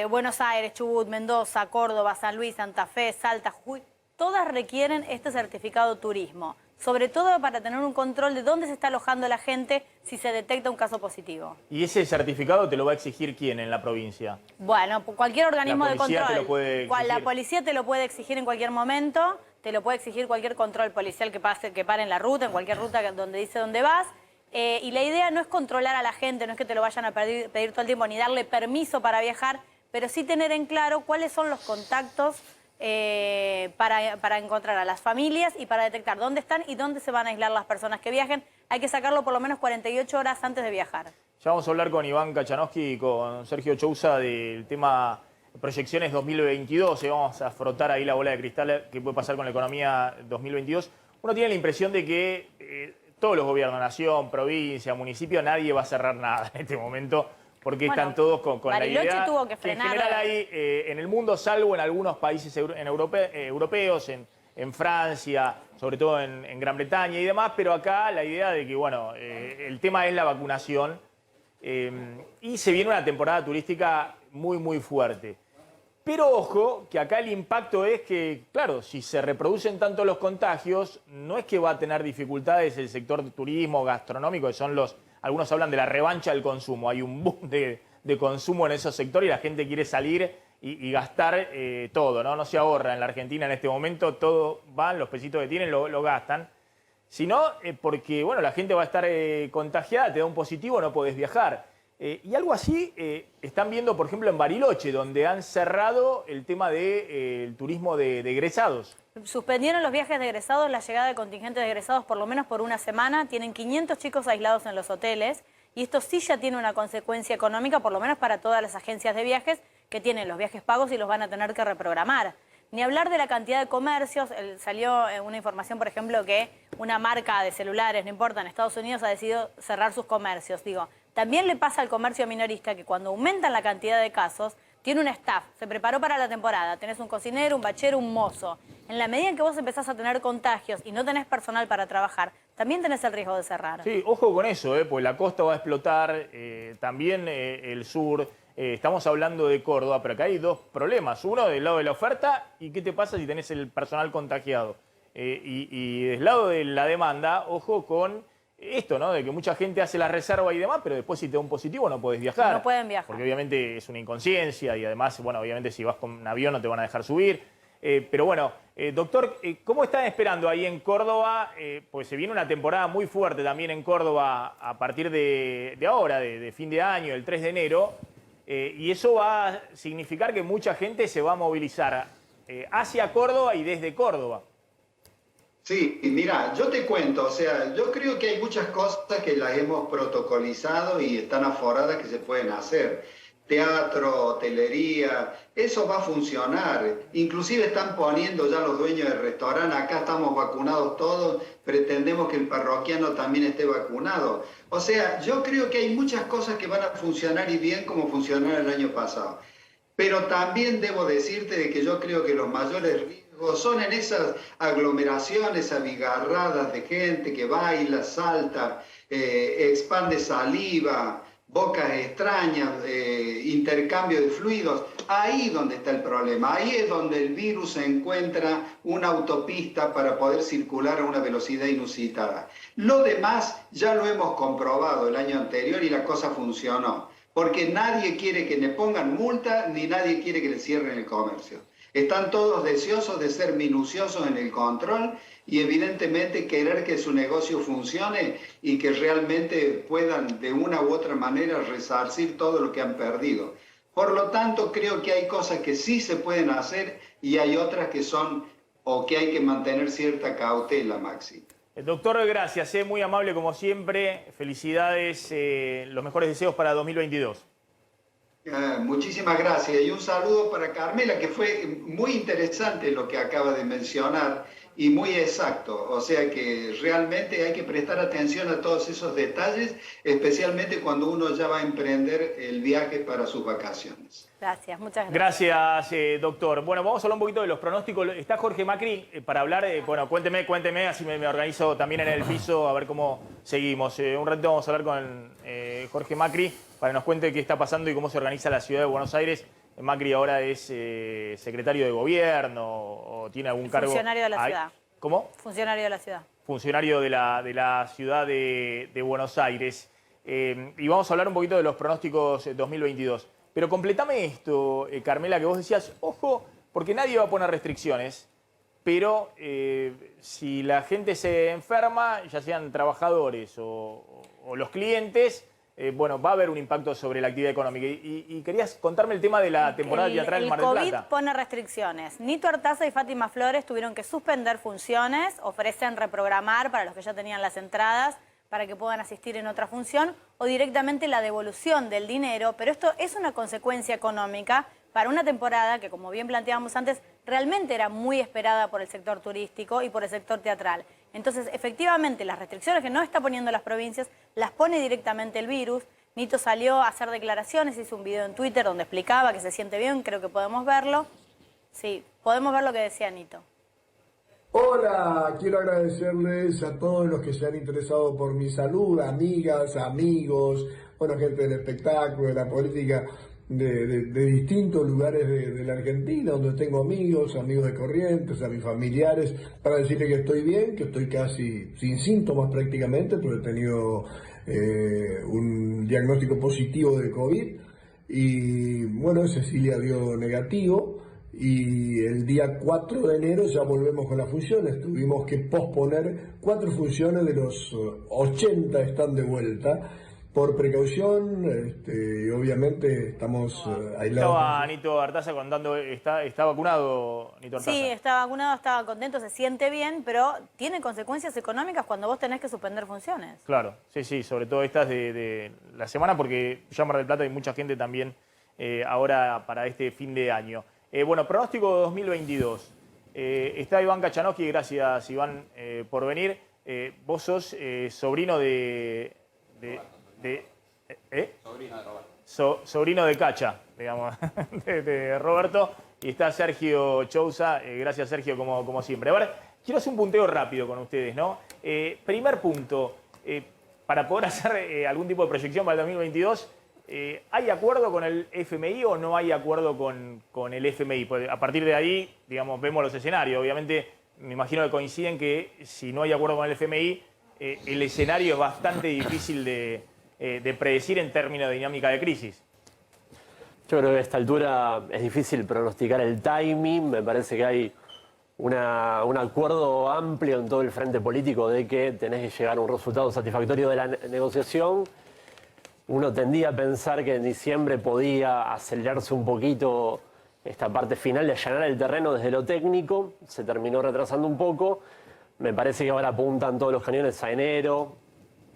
Buenos Aires, Chubut, Mendoza, Córdoba, San Luis, Santa Fe, Salta, Jujuy, todas requieren este certificado de turismo, sobre todo para tener un control de dónde se está alojando la gente si se detecta un caso positivo. ¿Y ese certificado te lo va a exigir quién en la provincia? Bueno, cualquier organismo de control. ¿La policía te lo puede exigir? La policía te lo puede exigir en cualquier momento, te lo puede exigir cualquier control policial que pare en la ruta, en cualquier ruta donde dice dónde vas. Y la idea no es controlar a la gente, no es que te lo vayan a pedir todo el tiempo ni darle permiso para viajar, pero sí tener en claro cuáles son los contactos para encontrar a las familias y para detectar dónde están y dónde se van a aislar las personas que viajen. Hay que sacarlo por lo menos 48 horas antes de viajar. Ya vamos a hablar con Iván Kachanowski y con Sergio Chousa del tema proyecciones 2022. Vamos a frotar ahí la bola de cristal que puede pasar con la economía 2022. Uno tiene la impresión de que todos los gobiernos, nación, provincia, municipio, nadie va a cerrar nada en este momento, porque están todos con la idea tuvo que frenar. En general hay en el mundo, salvo en algunos países europeos, en Francia, sobre todo en Gran Bretaña y demás, pero acá la idea de que, bueno, el tema es la vacunación y se viene una temporada turística muy, muy fuerte. Pero ojo, que acá el impacto es que, claro, si se reproducen tanto los contagios, no es que va a tener dificultades el sector de turismo, gastronómico, que son algunos hablan de la revancha del consumo. Hay un boom de consumo en esos sectores y la gente quiere salir y gastar todo, ¿no? No se ahorra en la Argentina en este momento, todo van, los pesitos que tienen lo gastan. Sino porque, bueno, la gente va a estar contagiada, te da un positivo, no podés viajar. Y algo así están viendo, por ejemplo, en Bariloche, donde han cerrado el tema del turismo de egresados. Suspendieron los viajes de egresados, la llegada de contingentes de egresados por lo menos por una semana. Tienen 500 chicos aislados en los hoteles y esto sí ya tiene una consecuencia económica, por lo menos para todas las agencias de viajes que tienen los viajes pagos y los van a tener que reprogramar. Ni hablar de la cantidad de comercios. Salió una información, por ejemplo, que una marca de celulares, no importa, en Estados Unidos ha decidido cerrar sus comercios. Digo, también le pasa al comercio minorista que cuando aumentan la cantidad de casos, tiene un staff, se preparó para la temporada, tenés un cocinero, un bachero, un mozo. En la medida en que vos empezás a tener contagios y no tenés personal para trabajar, también tenés el riesgo de cerrar. Sí, ojo con eso, porque la costa va a explotar, también el sur. Estamos hablando de Córdoba, pero acá hay dos problemas. Uno, del lado de la oferta, ¿y qué te pasa si tenés el personal contagiado? Y del lado de la demanda, ojo con esto, ¿no? De que mucha gente hace la reserva y demás, pero después si te da un positivo no podés viajar. No pueden viajar. Porque obviamente es una inconsciencia y además, bueno, obviamente si vas con un avión no te van a dejar subir. Pero bueno, doctor, ¿cómo están esperando ahí en Córdoba? Pues se viene una temporada muy fuerte también en Córdoba a partir de ahora, de fin de año, el 3 de enero. Y eso va a significar que mucha gente se va a movilizar hacia Córdoba y desde Córdoba. Sí, mira, yo te cuento, o sea, yo creo que hay muchas cosas que las hemos protocolizado y están aforadas que se pueden hacer. Teatro, hotelería, eso va a funcionar. Inclusive están poniendo ya los dueños de restaurante, acá estamos vacunados todos, pretendemos que el parroquiano también esté vacunado. O sea, yo creo que hay muchas cosas que van a funcionar y bien como funcionaron el año pasado. Pero también debo decirte de que yo creo que los mayores riesgos son en esas aglomeraciones abigarradas de gente que baila, salta, expande saliva, bocas extrañas, intercambio de fluidos. Ahí donde está el problema, ahí es donde el virus encuentra una autopista para poder circular a una velocidad inusitada. Lo demás ya lo hemos comprobado el año anterior y la cosa funcionó, porque nadie quiere que le pongan multa ni nadie quiere que le cierren el comercio. Están todos deseosos de ser minuciosos en el control y evidentemente querer que su negocio funcione y que realmente puedan de una u otra manera resarcir todo lo que han perdido. Por lo tanto, creo que hay cosas que sí se pueden hacer y hay otras que son o que hay que mantener cierta cautela, Maxi. Doctor, gracias, muy amable como siempre. Felicidades, los mejores deseos para 2022. Muchísimas gracias y un saludo para Carmela, que fue muy interesante lo que acaba de mencionar y muy exacto. O sea que realmente hay que prestar atención a todos esos detalles, especialmente cuando uno ya va a emprender el viaje para sus vacaciones. Gracias, muchas gracias. Gracias, doctor. Bueno, vamos a hablar un poquito de los pronósticos. Está Jorge Macri para hablar. Bueno, cuénteme, así me organizo también en el piso a ver cómo seguimos. Un ratito vamos a hablar con Jorge Macri para que nos cuente qué está pasando y cómo se organiza la ciudad de Buenos Aires. Macri ahora es secretario de gobierno o tiene algún cargo. Funcionario de la ciudad. ¿Cómo? Funcionario de la ciudad. Funcionario de la ciudad de Buenos Aires. Y vamos a hablar un poquito de los pronósticos 2022. Pero completame esto, Carmela, que vos decías, ojo, porque nadie va a poner restricciones, pero si la gente se enferma, ya sean trabajadores o los clientes, bueno, va a haber un impacto sobre la actividad económica. Y querías contarme el tema de la temporada teatral en Mar del Plata. El COVID pone restricciones. Nito Artaza y Fátima Flores tuvieron que suspender funciones, ofrecen reprogramar para los que ya tenían las entradas, para que puedan asistir en otra función, o directamente la devolución del dinero, pero esto es una consecuencia económica para una temporada que, como bien planteábamos antes, realmente era muy esperada por el sector turístico y por el sector teatral. Entonces, efectivamente, las restricciones que no está poniendo las provincias, las pone directamente el virus. Nito salió a hacer declaraciones, hizo un video en Twitter donde explicaba que se siente bien, creo que podemos verlo. Sí, podemos ver lo que decía Nito. Hola, quiero agradecerles a todos los que se han interesado por mi salud, amigas, amigos, bueno, gente del espectáculo, de la política, de distintos lugares de la Argentina, donde tengo amigos de Corrientes, a mis familiares, para decirles que estoy bien, que estoy casi sin síntomas prácticamente, pero he tenido un diagnóstico positivo de COVID y bueno, Cecilia dio negativo. Y el día 4 de enero ya volvemos con las funciones. Tuvimos que posponer 4 funciones de los 80 están de vuelta. Por precaución, obviamente estamos aislados. Estaba Nito Artaza contando, ¿está vacunado Nito Artaza? Sí, está vacunado, estaba contento, se siente bien, pero tiene consecuencias económicas cuando vos tenés que suspender funciones. Claro, sí, sobre todo estas de la semana, porque ya en Mar del Plata hay mucha gente también ahora para este fin de año. Bueno, pronóstico 2022. Está Iván Kachanowski, gracias Iván por venir. Vos sos sobrino sobrino de Cacha, digamos, de Roberto. Y está Sergio Chousa, gracias Sergio como siempre. Ahora, quiero hacer un punteo rápido con ustedes, ¿no? Primer punto, para poder hacer algún tipo de proyección para el 2022, ¿hay acuerdo con el FMI o no hay acuerdo con el FMI? Pues a partir de ahí, digamos, vemos los escenarios. Obviamente, me imagino que coinciden que si no hay acuerdo con el FMI, el escenario es bastante difícil de predecir en términos de dinámica de crisis. Yo creo que a esta altura es difícil pronosticar el timing. Me parece que hay un acuerdo amplio en todo el frente político de que tenés que llegar a un resultado satisfactorio de la negociación. Uno tendía a pensar que en diciembre podía acelerarse un poquito esta parte final de allanar el terreno desde lo técnico. Se terminó retrasando un poco. Me parece que ahora apuntan todos los cañones a enero,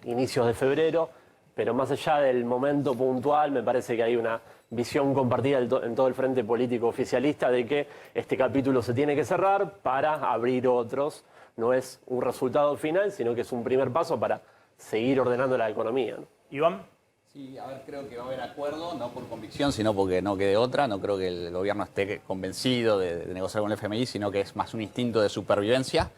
inicios de febrero. Pero más allá del momento puntual, me parece que hay una visión compartida en todo el frente político oficialista de que este capítulo se tiene que cerrar para abrir otros. No es un resultado final, sino que es un primer paso para seguir ordenando la economía, ¿no? Iván. Sí, a ver, creo que va a haber acuerdo, no por convicción, sino porque no quede otra. No creo que el gobierno esté convencido de negociar con el FMI, sino que es más un instinto de supervivencia,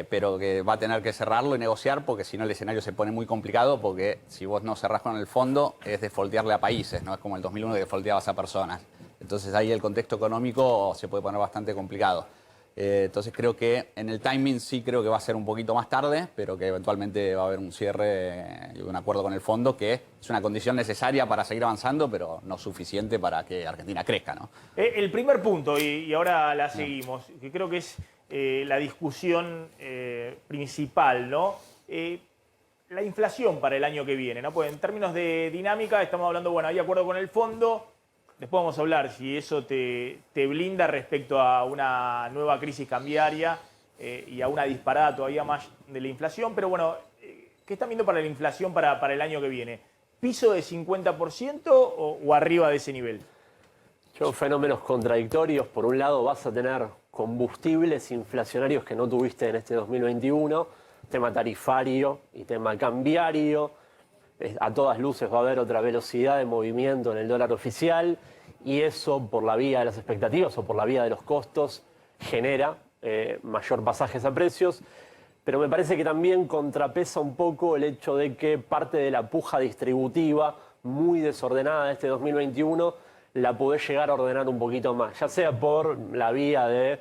pero que va a tener que cerrarlo y negociar, porque si no el escenario se pone muy complicado, porque si vos no cerrás con el fondo es defoltearle a países, no es como el 2001 que defolteabas a personas. Entonces ahí el contexto económico se puede poner bastante complicado. Entonces creo que en el timing sí creo que va a ser un poquito más tarde, pero que eventualmente va a haber un cierre y un acuerdo con el fondo, que es una condición necesaria para seguir avanzando, pero no suficiente para que Argentina crezca, ¿no? El primer punto, y ahora la seguimos, que creo que es la discusión principal, ¿no? La inflación para el año que viene, ¿no? Pues en términos de dinámica estamos hablando, bueno, hay acuerdo con el fondo. Después vamos a hablar si eso te blinda respecto a una nueva crisis cambiaria y a una disparada todavía más de la inflación. Pero bueno, ¿qué están viendo para la inflación para el año que viene? ¿Piso de 50% o arriba de ese nivel? Son fenómenos contradictorios. Por un lado vas a tener combustibles inflacionarios que no tuviste en este 2021, tema tarifario y tema cambiario. A todas luces va a haber otra velocidad de movimiento en el dólar oficial y eso por la vía de las expectativas o por la vía de los costos genera mayor pasajes a precios, pero me parece que también contrapesa un poco el hecho de que parte de la puja distributiva muy desordenada de este 2021 la podés llegar a ordenar un poquito más, ya sea por la vía de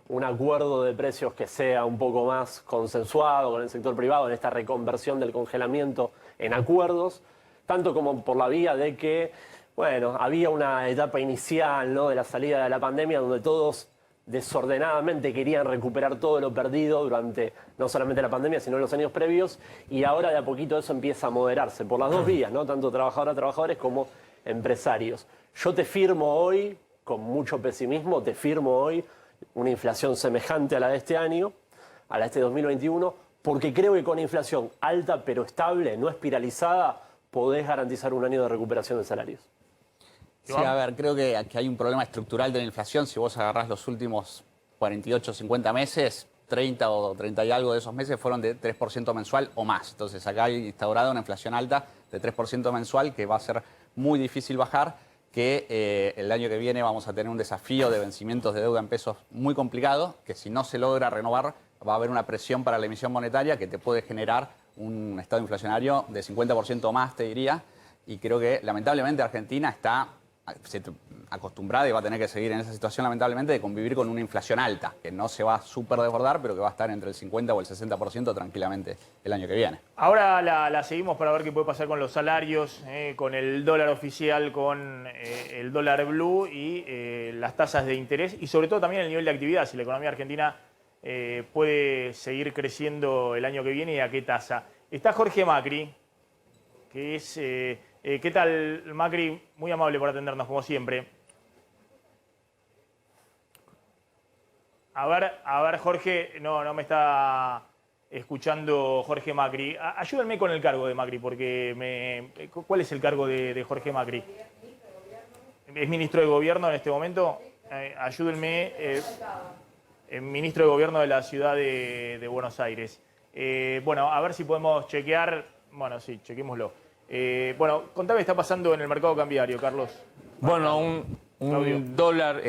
un acuerdo de precios que sea un poco más consensuado con el sector privado en esta reconversión del congelamiento en acuerdos, tanto como por la vía de que, bueno, había una etapa inicial, ¿no?, de la salida de la pandemia donde todos desordenadamente querían recuperar todo lo perdido durante no solamente la pandemia, sino los años previos, y ahora de a poquito eso empieza a moderarse por las dos vías, ¿no?, tanto trabajadores como empresarios. Yo te firmo hoy, con mucho pesimismo, te firmo hoy una inflación semejante a la de este año, a la de este 2021, porque creo que con inflación alta pero estable, no espiralizada, podés garantizar un año de recuperación de salarios. Sí, a ver, creo que hay un problema estructural de la inflación. Si vos agarrás los últimos 48, 50 meses, 30 o 30 y algo de esos meses fueron de 3% mensual o más. Entonces acá hay instaurada una inflación alta de 3% mensual que va a ser muy difícil bajar, que el año que viene vamos a tener un desafío de vencimientos de deuda en pesos muy complicado, que si no se logra renovar va a haber una presión para la emisión monetaria que te puede generar un estado inflacionario de 50% más, te diría, y creo que lamentablemente Argentina está acostumbrada y va a tener que seguir en esa situación lamentablemente de convivir con una inflación alta, que no se va a súper desbordar, pero que va a estar entre el 50 o el 60% tranquilamente el año que viene. Ahora la seguimos para ver qué puede pasar con los salarios, con el dólar oficial, con el dólar blue y las tasas de interés y sobre todo también el nivel de actividad, si la economía argentina puede seguir creciendo el año que viene y a qué tasa. Está Jorge Macri, que es... ¿qué tal, Macri? Muy amable por atendernos, como siempre. A ver, Jorge, no me está escuchando Jorge Macri. Ayúdenme con el cargo de Macri, porque ¿cuál es el cargo de Jorge Macri? ¿Es ministro de Gobierno en este momento? Ayúdenme. Ministro de Gobierno de la ciudad de Buenos Aires. Bueno, a ver si podemos chequear. Bueno, sí, chequémoslo. Bueno, contame qué está pasando en el mercado cambiario, Carlos. Bueno, un dólar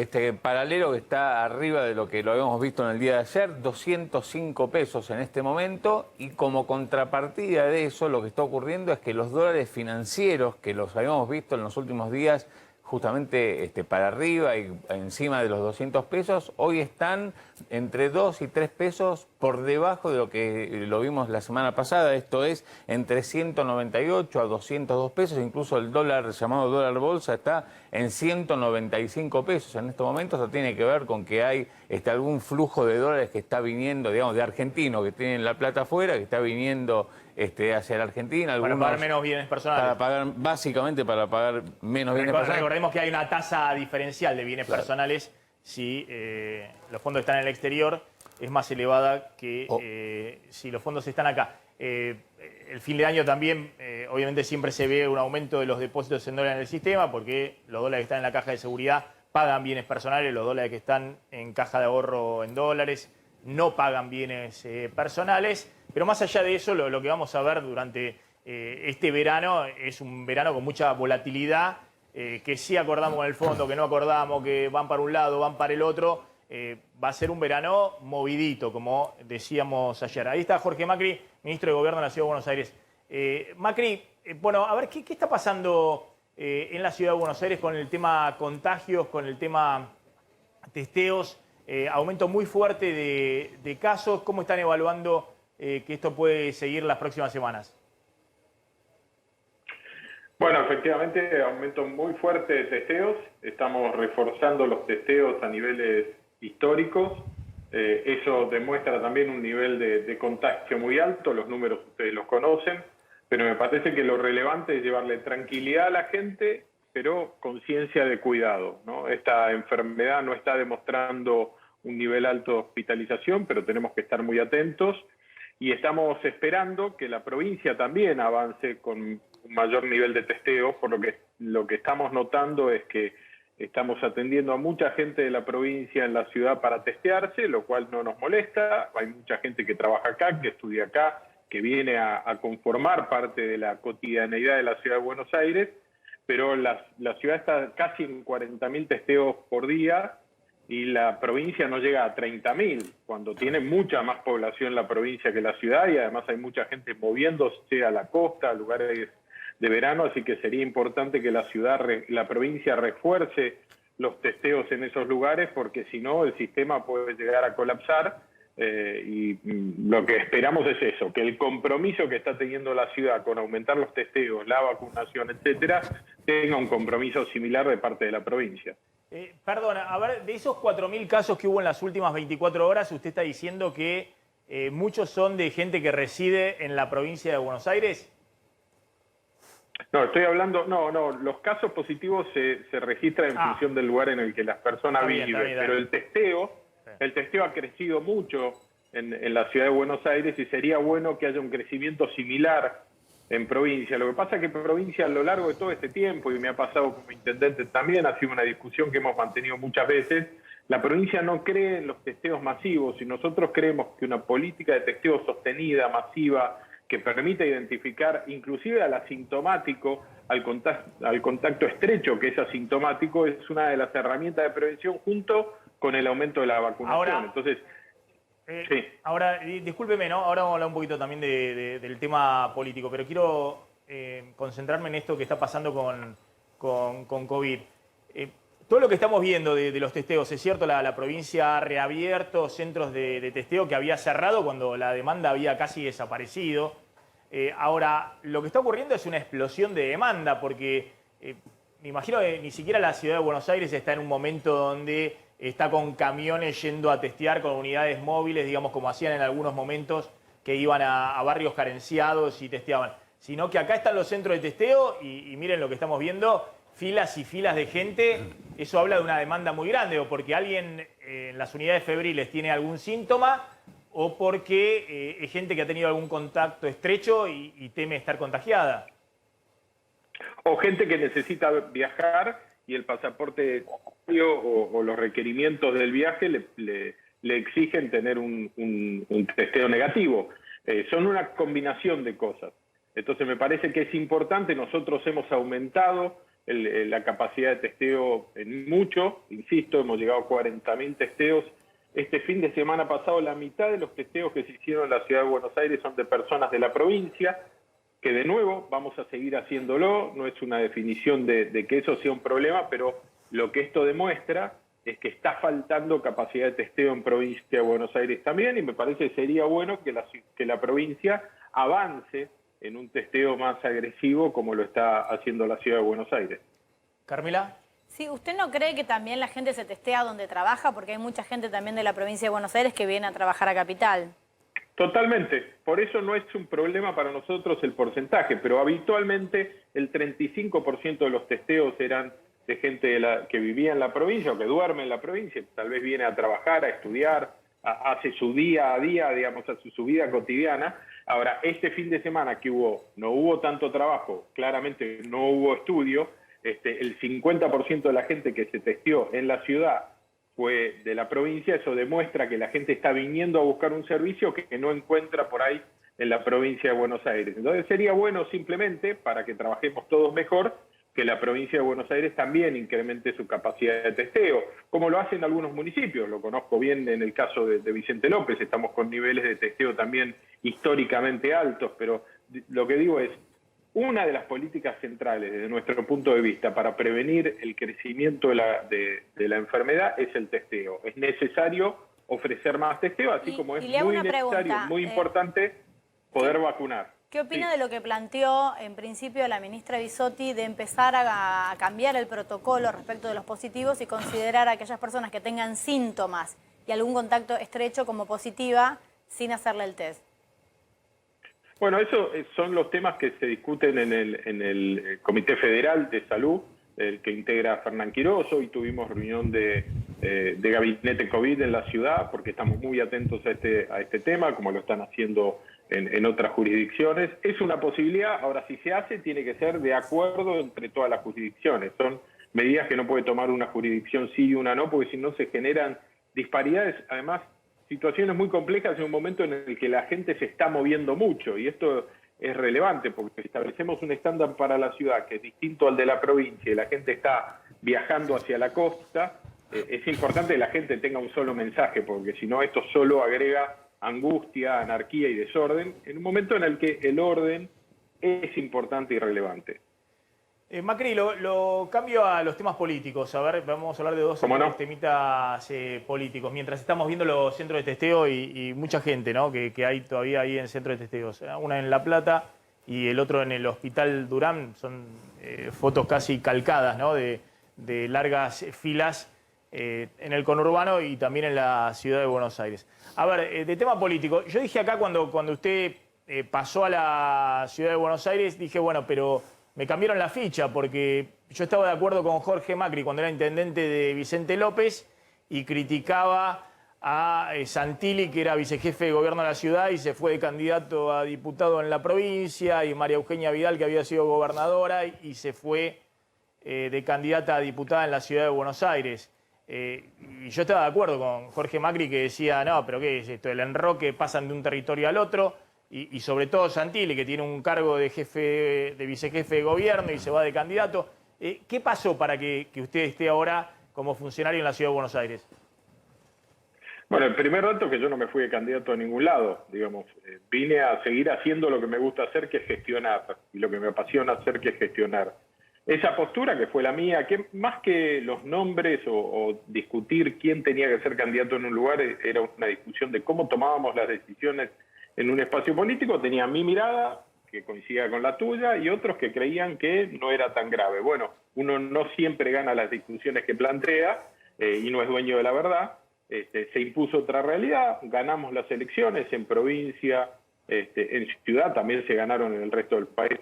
paralelo que está arriba de lo que lo habíamos visto en el día de ayer, 205 pesos en este momento, y como contrapartida de eso lo que está ocurriendo es que los dólares financieros que los habíamos visto en los últimos días justamente para arriba y encima de los 200 pesos, hoy están entre 2 y 3 pesos por debajo de lo que lo vimos la semana pasada, esto es entre 198 a 202 pesos, incluso el dólar llamado dólar bolsa está en 195 pesos en estos momentos. Eso tiene que ver con que hay algún flujo de dólares que está viniendo, digamos, de argentinos que tienen la plata afuera, que está viniendo hacia la Argentina. Para pagar menos bienes personales. Básicamente para pagar menos bienes personales. Recordemos que hay una tasa diferencial de bienes personales si los fondos están en el exterior, es más elevada que si los fondos están acá. El fin de año también, obviamente siempre se ve un aumento de los depósitos en dólares en el sistema, porque los dólares que están en la caja de seguridad pagan bienes personales, los dólares que están en caja de ahorro en dólares no pagan bienes personales. Pero más allá de eso, lo que vamos a ver durante este verano es un verano con mucha volatilidad, que sí acordamos con el fondo, que no acordamos, que van para un lado, van para el otro. Va a ser un verano movidito, como decíamos ayer. Ahí está Jorge Macri, ministro de Gobierno de la Ciudad de Buenos Aires. Macri, bueno, a ver, ¿qué está pasando en la Ciudad de Buenos Aires con el tema contagios, con el tema testeos? aumento muy fuerte de casos. ¿Cómo están evaluando que esto puede seguir las próximas semanas? Bueno, efectivamente, aumento muy fuerte de testeos. Estamos reforzando los testeos a niveles históricos. Eso demuestra también un nivel de contagio muy alto. Los números ustedes los conocen. Pero me parece que lo relevante es llevarle tranquilidad a la gente, pero conciencia de cuidado, ¿no? Esta enfermedad no está demostrando un nivel alto de hospitalización, pero tenemos que estar muy atentos. Y estamos esperando que la provincia también avance con un mayor nivel de testeo, por lo que estamos notando es que estamos atendiendo a mucha gente de la provincia en la ciudad para testearse, lo cual no nos molesta. Hay mucha gente que trabaja acá, que estudia acá, que viene a conformar parte de la cotidianeidad de la ciudad de Buenos Aires, pero la ciudad está casi en 40.000 testeos por día, y la provincia no llega a 30.000, cuando tiene mucha más población la provincia que la ciudad, y además hay mucha gente moviéndose a la costa, a lugares de verano, así que sería importante que la provincia refuerce los testeos en esos lugares, porque si no el sistema puede llegar a colapsar, y lo que esperamos es eso, que el compromiso que está teniendo la ciudad con aumentar los testeos, la vacunación, etcétera, tenga un compromiso similar de parte de la provincia. Perdona, a ver, de esos 4.000 casos que hubo en las últimas 24 horas, usted está diciendo que muchos son de gente que reside en la provincia de Buenos Aires. No, estoy hablando, los casos positivos se registran en función del lugar en el que las personas viven, pero el testeo ha crecido mucho en la ciudad de Buenos Aires, y sería bueno que haya un crecimiento similar en provincia. Lo que pasa es que provincia, a lo largo de todo este tiempo, y me ha pasado como intendente también, ha sido una discusión que hemos mantenido muchas veces, la provincia no cree en los testeos masivos, y nosotros creemos que una política de testeo sostenida, masiva, que permita identificar inclusive al asintomático, al contacto estrecho que es asintomático, es una de las herramientas de prevención junto con el aumento de la vacunación. Ahora, entonces, sí. Ahora, discúlpeme, ¿no? Ahora vamos a hablar un poquito también del tema político, pero quiero concentrarme en esto que está pasando con COVID. Todo lo que estamos viendo de los testeos, es cierto, la provincia ha reabierto centros de testeo que había cerrado cuando la demanda había casi desaparecido. Ahora, lo que está ocurriendo es una explosión de demanda, porque me imagino que ni siquiera la ciudad de Buenos Aires está en un momento donde está con camiones yendo a testear con unidades móviles, digamos, como hacían en algunos momentos, que iban a barrios carenciados y testeaban. Sino que acá están los centros de testeo y miren lo que estamos viendo, filas y filas de gente. Eso habla de una demanda muy grande, o porque alguien en las unidades febriles tiene algún síntoma, o porque es gente que ha tenido algún contacto estrecho y teme estar contagiada. O gente que necesita viajar y el pasaporte o los requerimientos del viaje le exigen tener un testeo negativo. Son una combinación de cosas. Entonces me parece que es importante. Nosotros hemos aumentado la capacidad de testeo en mucho, insisto, hemos llegado a 40.000 testeos. Este fin de semana pasado, la mitad de los testeos que se hicieron en la ciudad de Buenos Aires son de personas de la provincia, que de nuevo vamos a seguir haciéndolo. No es una definición de que eso sea un problema, pero lo que esto demuestra es que está faltando capacidad de testeo en provincia de Buenos Aires también, y me parece que sería bueno que la provincia avance en un testeo más agresivo como lo está haciendo la ciudad de Buenos Aires. Carmela. Sí, ¿usted no cree que también la gente se testea donde trabaja? Porque hay mucha gente también de la provincia de Buenos Aires que viene a trabajar a Capital. Totalmente. Por eso no es un problema para nosotros el porcentaje, pero habitualmente el 35% de los testeos eran de gente que vivía en la provincia o que duerme en la provincia, tal vez viene a trabajar, a estudiar, hace su día a día, digamos, hace su vida cotidiana. Ahora, este fin de semana que no hubo tanto trabajo, claramente no hubo estudio, el 50% de la gente que se testeó en la ciudad fue de la provincia. Eso demuestra que la gente está viniendo a buscar un servicio que no encuentra por ahí en la provincia de Buenos Aires. Entonces sería bueno simplemente, para que trabajemos todos mejor, que la provincia de Buenos Aires también incremente su capacidad de testeo, como lo hacen algunos municipios. Lo conozco bien en el caso de Vicente López, estamos con niveles de testeo también históricamente altos, pero lo que digo es, una de las políticas centrales desde nuestro punto de vista para prevenir el crecimiento de la enfermedad es el testeo. Es necesario ofrecer más testeo, así como es muy necesario, muy importante poder vacunar. ¿Qué opina de lo que planteó en principio la ministra Bisotti de empezar a cambiar el protocolo respecto de los positivos y considerar a aquellas personas que tengan síntomas y algún contacto estrecho como positiva sin hacerle el test? Bueno, esos son los temas que se discuten en el Comité Federal de Salud, el que integra Fernán Quiroz. Hoy tuvimos reunión de gabinete COVID en la ciudad, porque estamos muy atentos a este tema, como lo están haciendo en otras jurisdicciones. Es una posibilidad. Ahora, si se hace, tiene que ser de acuerdo entre todas las jurisdicciones. Son medidas que no puede tomar una jurisdicción sí y una no, porque si no se generan disparidades. Además, situaciones muy complejas en un momento en el que la gente se está moviendo mucho, y esto es relevante porque si establecemos un estándar para la ciudad que es distinto al de la provincia y la gente está viajando hacia la costa, es importante que la gente tenga un solo mensaje, porque si no esto solo agrega angustia, anarquía y desorden en un momento en el que el orden es importante y relevante. Macri, lo cambio a los temas políticos. A ver, vamos a hablar de dos temitas políticos. Mientras estamos viendo los centros de testeo y mucha gente, ¿no?, que hay todavía ahí en centros de testeos. Una en La Plata y el otro en el Hospital Durán. Son fotos casi calcadas, ¿no?, de largas filas en el conurbano y también en la ciudad de Buenos Aires. A ver, de tema político. Yo dije acá cuando usted pasó a la ciudad de Buenos Aires, dije, bueno, pero me cambiaron la ficha porque yo estaba de acuerdo con Jorge Macri cuando era intendente de Vicente López y criticaba a Santilli, que era vicejefe de gobierno de la ciudad y se fue de candidato a diputado en la provincia, y María Eugenia Vidal, que había sido gobernadora y se fue de candidata a diputada en la ciudad de Buenos Aires. Y yo estaba de acuerdo con Jorge Macri, que decía, no, pero ¿qué es esto? El enroque, pasan de un territorio al otro. Y sobre todo Santilli, que tiene un cargo de vicejefe de gobierno y se va de candidato. ¿Qué pasó para que usted esté ahora como funcionario en la Ciudad de Buenos Aires? Bueno, el primer dato es que yo no me fui de candidato a ningún lado, digamos. Vine a seguir haciendo lo que me gusta hacer, que es gestionar, y lo que me apasiona hacer, que es gestionar. Esa postura que fue la mía, que más que los nombres o discutir quién tenía que ser candidato en un lugar, era una discusión de cómo tomábamos las decisiones en un espacio político. Tenía mi mirada, que coincidía con la tuya, y otros que creían que no era tan grave. Bueno, uno no siempre gana las discusiones que plantea y no es dueño de la verdad. Se impuso otra realidad, ganamos las elecciones en provincia, en ciudad, también se ganaron en el resto del país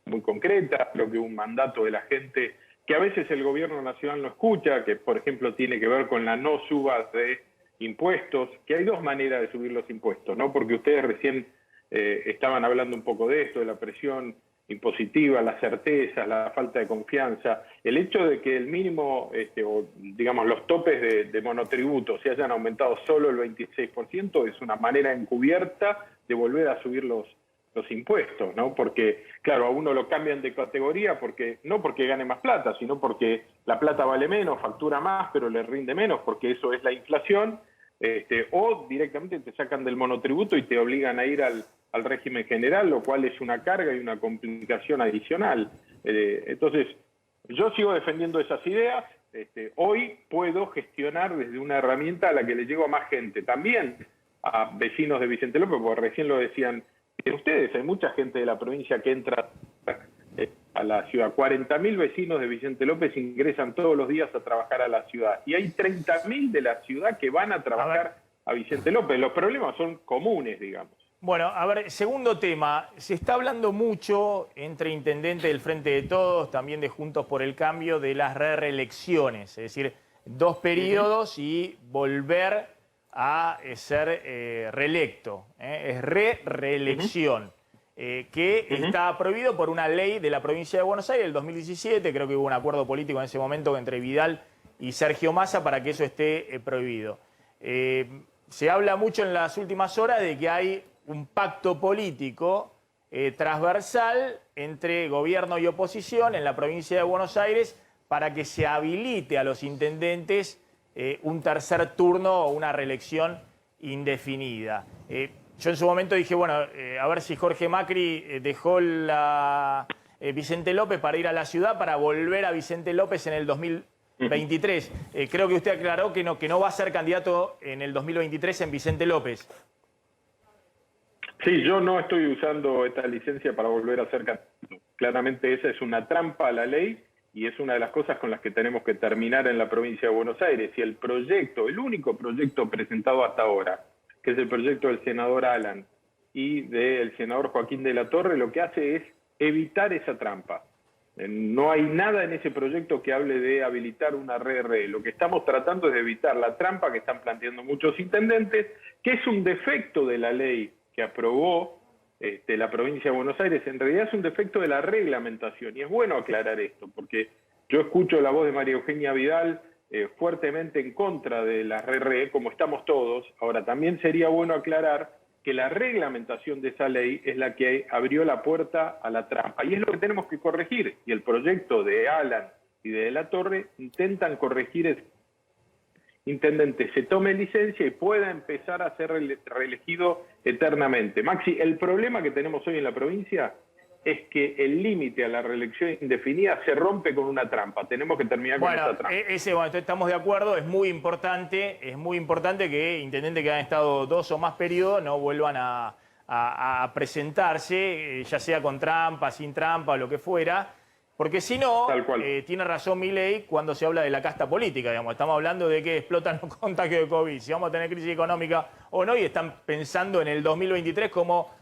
muy concretas. Creo que hubo un mandato de la gente que a veces el gobierno nacional no escucha, que por ejemplo tiene que ver con la no suba de impuestos, que hay dos maneras de subir los impuestos, ¿no? Porque ustedes recién estaban hablando un poco de esto, de la presión impositiva, las certezas, la falta de confianza. El hecho de que el mínimo, o digamos los topes de monotributo se hayan aumentado solo el 26% es una manera encubierta de volver a subir los impuestos, ¿no? Porque, claro, a uno lo cambian de categoría no porque gane más plata, sino porque la plata vale menos, factura más, pero le rinde menos, porque eso es la inflación, o directamente te sacan del monotributo y te obligan a ir al régimen general, lo cual es una carga y una complicación adicional. Entonces, yo sigo defendiendo esas ideas. Hoy puedo gestionar desde una herramienta a la que le llego a más gente, también a vecinos de Vicente López, porque recién lo decían ustedes, hay mucha gente de la provincia que entra a la ciudad. 40.000 vecinos de Vicente López ingresan todos los días a trabajar a la ciudad. Y hay 30.000 de la ciudad que van a trabajar a Vicente López. Los problemas son comunes, digamos. Bueno, a ver, segundo tema. Se está hablando mucho entre intendentes del Frente de Todos, también de Juntos por el Cambio, de las reelecciones. Es decir, 2 periodos y volver a ser reelecto. Es reelección. Que está prohibido por una ley de la provincia de Buenos Aires del 2017. Creo que hubo un acuerdo político en ese momento entre Vidal y Sergio Massa para que eso esté prohibido. Se habla mucho en las últimas horas de que hay un pacto político transversal entre gobierno y oposición en la provincia de Buenos Aires para que se habilite a los intendentes un tercer turno o una reelección indefinida. Yo en su momento dije, bueno, a ver si Jorge Macri dejó la Vicente López para ir a la ciudad, para volver a Vicente López en el 2023. Creo que usted aclaró que no va a ser candidato en el 2023 en Vicente López. Sí, yo no estoy usando esta licencia para volver a ser candidato. Claramente esa es una trampa a la ley y es una de las cosas con las que tenemos que terminar en la provincia de Buenos Aires. Y el proyecto, el único proyecto presentado hasta ahora, que es el proyecto del senador Alan y del senador Joaquín de la Torre, lo que hace es evitar esa trampa. No hay nada en ese proyecto que hable de habilitar una RR. Lo que estamos tratando es de evitar la trampa que están planteando muchos intendentes, que es un defecto de la ley que aprobó la provincia de Buenos Aires. En realidad es un defecto de la reglamentación, y es bueno aclarar esto, porque yo escucho la voz de María Eugenia Vidal fuertemente en contra de la RR, como estamos todos. Ahora, también sería bueno aclarar que la reglamentación de esa ley es la que abrió la puerta a la trampa, y es lo que tenemos que corregir, y el proyecto de Alan y de la Torre intentan corregir ese intendente se tome licencia y pueda empezar a ser reelegido eternamente. Maxi, el problema que tenemos hoy en la provincia es que el límite a la reelección indefinida se rompe con una trampa. Tenemos que terminar con esa trampa. Entonces estamos de acuerdo, es muy importante que intendentes que han estado 2 o más periodos no vuelvan a presentarse, ya sea con trampa, sin trampa o lo que fuera, porque si no, tiene razón Milei cuando se habla de la casta política, digamos. Estamos hablando de que explotan los contagios de COVID, si vamos a tener crisis económica o no, y están pensando en el 2023 como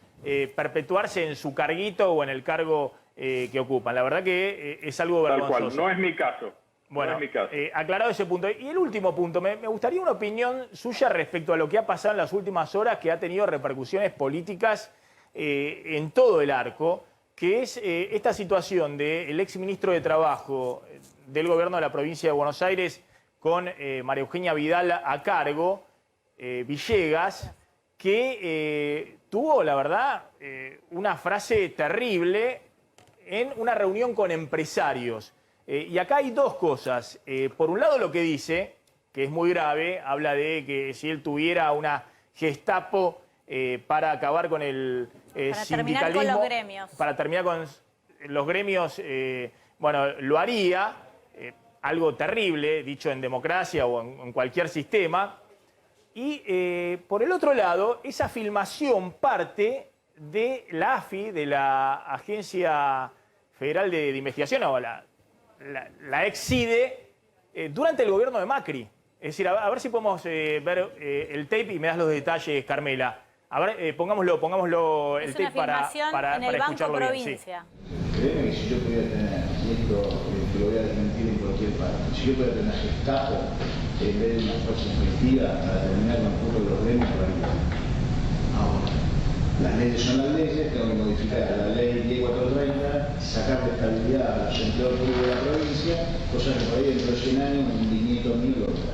perpetuarse en su carguito o en el cargo que ocupan. La verdad que es algo vergonzoso. Tal cual, no es mi caso. Bueno, no es mi caso. Aclarado ese punto. Y el último punto, me gustaría una opinión suya respecto a lo que ha pasado en las últimas horas, que ha tenido repercusiones políticas en todo el arco, que es esta situación del exministro de Trabajo del gobierno de la provincia de Buenos Aires con María Eugenia Vidal a cargo, Villegas, que tuvo, la verdad, una frase terrible en una reunión con empresarios. Y acá hay 2 cosas. Por un lado, lo que dice, que es muy grave, habla de que si él tuviera una Gestapo para acabar con el sindicalismo, terminar con los gremios. Para terminar con los gremios, bueno, lo haría, algo terrible, dicho en democracia o en cualquier sistema. Y por el otro lado, esa filmación parte de la AFI, de la Agencia Federal de Investigación, o la ex-CIDE, durante el gobierno de Macri. Es decir, a ver si podemos ver el tape y me das los detalles, Carmela. A ver, pongámoslo el tape para escucharlo bien. Sí. Créeme que si yo pudiera tener, y esto te lo voy a desmentir en cualquier parte, si yo pudiera tener Gestapo en vez de una fuerza efectiva para terminar con el punto de los gremios, lo haría. Ahora, las leyes son las leyes, tengo que modificar la ley 10430, sacar de estabilidad a los empleados públicos de la provincia, cosa que por ahí dentro de 100 años un viñeto mío lo verá.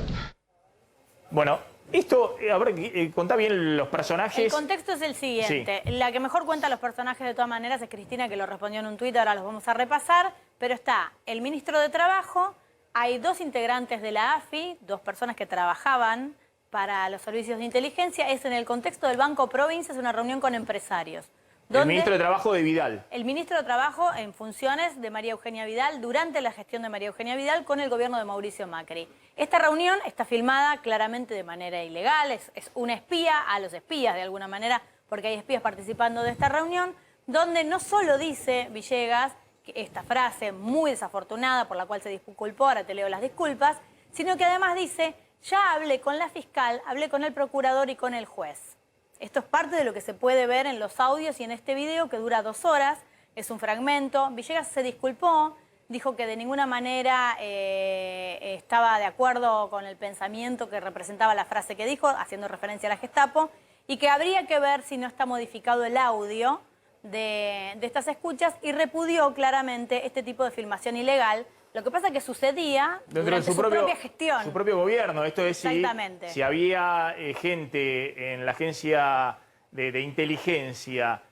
Bueno, esto, a ver, contá bien los personajes. El contexto es el siguiente. Sí. La que mejor cuenta los personajes de todas maneras es Cristina, que lo respondió en un tuit, ahora los vamos a repasar. Pero está el ministro de Trabajo, hay 2 integrantes de la AFI, 2 personas que trabajaban para los servicios de inteligencia. Es en el contexto del Banco Provincia, es una reunión con empresarios. El ministro de Trabajo de Vidal. El ministro de Trabajo en funciones de María Eugenia Vidal, durante la gestión de María Eugenia Vidal con el gobierno de Mauricio Macri. Esta reunión está filmada claramente de manera ilegal, es una espía a los espías de alguna manera, porque hay espías participando de esta reunión, donde no solo dice Villegas que esta frase muy desafortunada por la cual se disculpó, ahora te leo las disculpas, sino que además dice, ya hablé con la fiscal, hablé con el procurador y con el juez. Esto es parte de lo que se puede ver en los audios y en este video que dura 2 horas. Es un fragmento. Villegas se disculpó, dijo que de ninguna manera estaba de acuerdo con el pensamiento que representaba la frase que dijo, haciendo referencia a la Gestapo, y que habría que ver si no está modificado el audio de estas escuchas, y repudió claramente este tipo de filmación ilegal. Lo que pasa es que sucedía durante su propia gestión. Su propio gobierno. Esto es si había gente en la agencia de inteligencia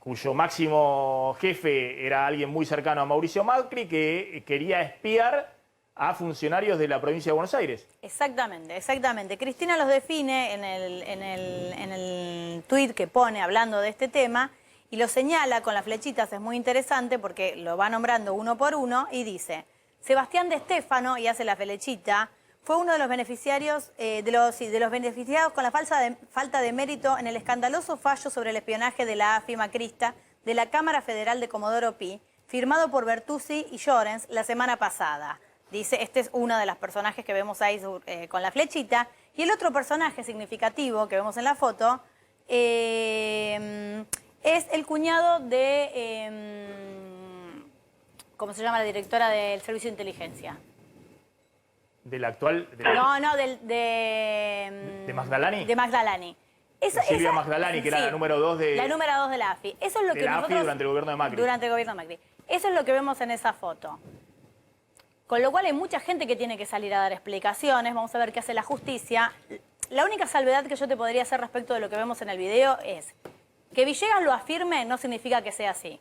cuyo máximo jefe era alguien muy cercano a Mauricio Macri, que quería espiar a funcionarios de la provincia de Buenos Aires. Exactamente, exactamente. Cristina los define en el tuit que pone hablando de este tema y lo señala con las flechitas, es muy interesante porque lo va nombrando uno por uno y dice, Sebastián de Estéfano, y hace la flechita, fue uno de los beneficiarios, de los beneficiados con la falta de mérito en el escandaloso fallo sobre el espionaje de la AFI macrista de la Cámara Federal de Comodoro Pi, firmado por Bertuzzi y Llorens la semana pasada. Dice, este es uno de los personajes que vemos ahí con la flechita. Y el otro personaje significativo que vemos en la foto es el cuñado de, ¿cómo se llama la directora del Servicio de Inteligencia? ¿Del actual? No, ¿De Magdalani? De Magdalani. Silvia Magdalani, que era la número 2 de... La número 2 de la AFI. Eso es lo que la nosotros... AFI durante el gobierno de Macri. Durante el gobierno de Macri. Eso es lo que vemos en esa foto. Con lo cual hay mucha gente que tiene que salir a dar explicaciones. Vamos a ver qué hace la justicia. La única salvedad que yo te podría hacer respecto de lo que vemos en el video es que Villegas lo afirme no significa que sea así.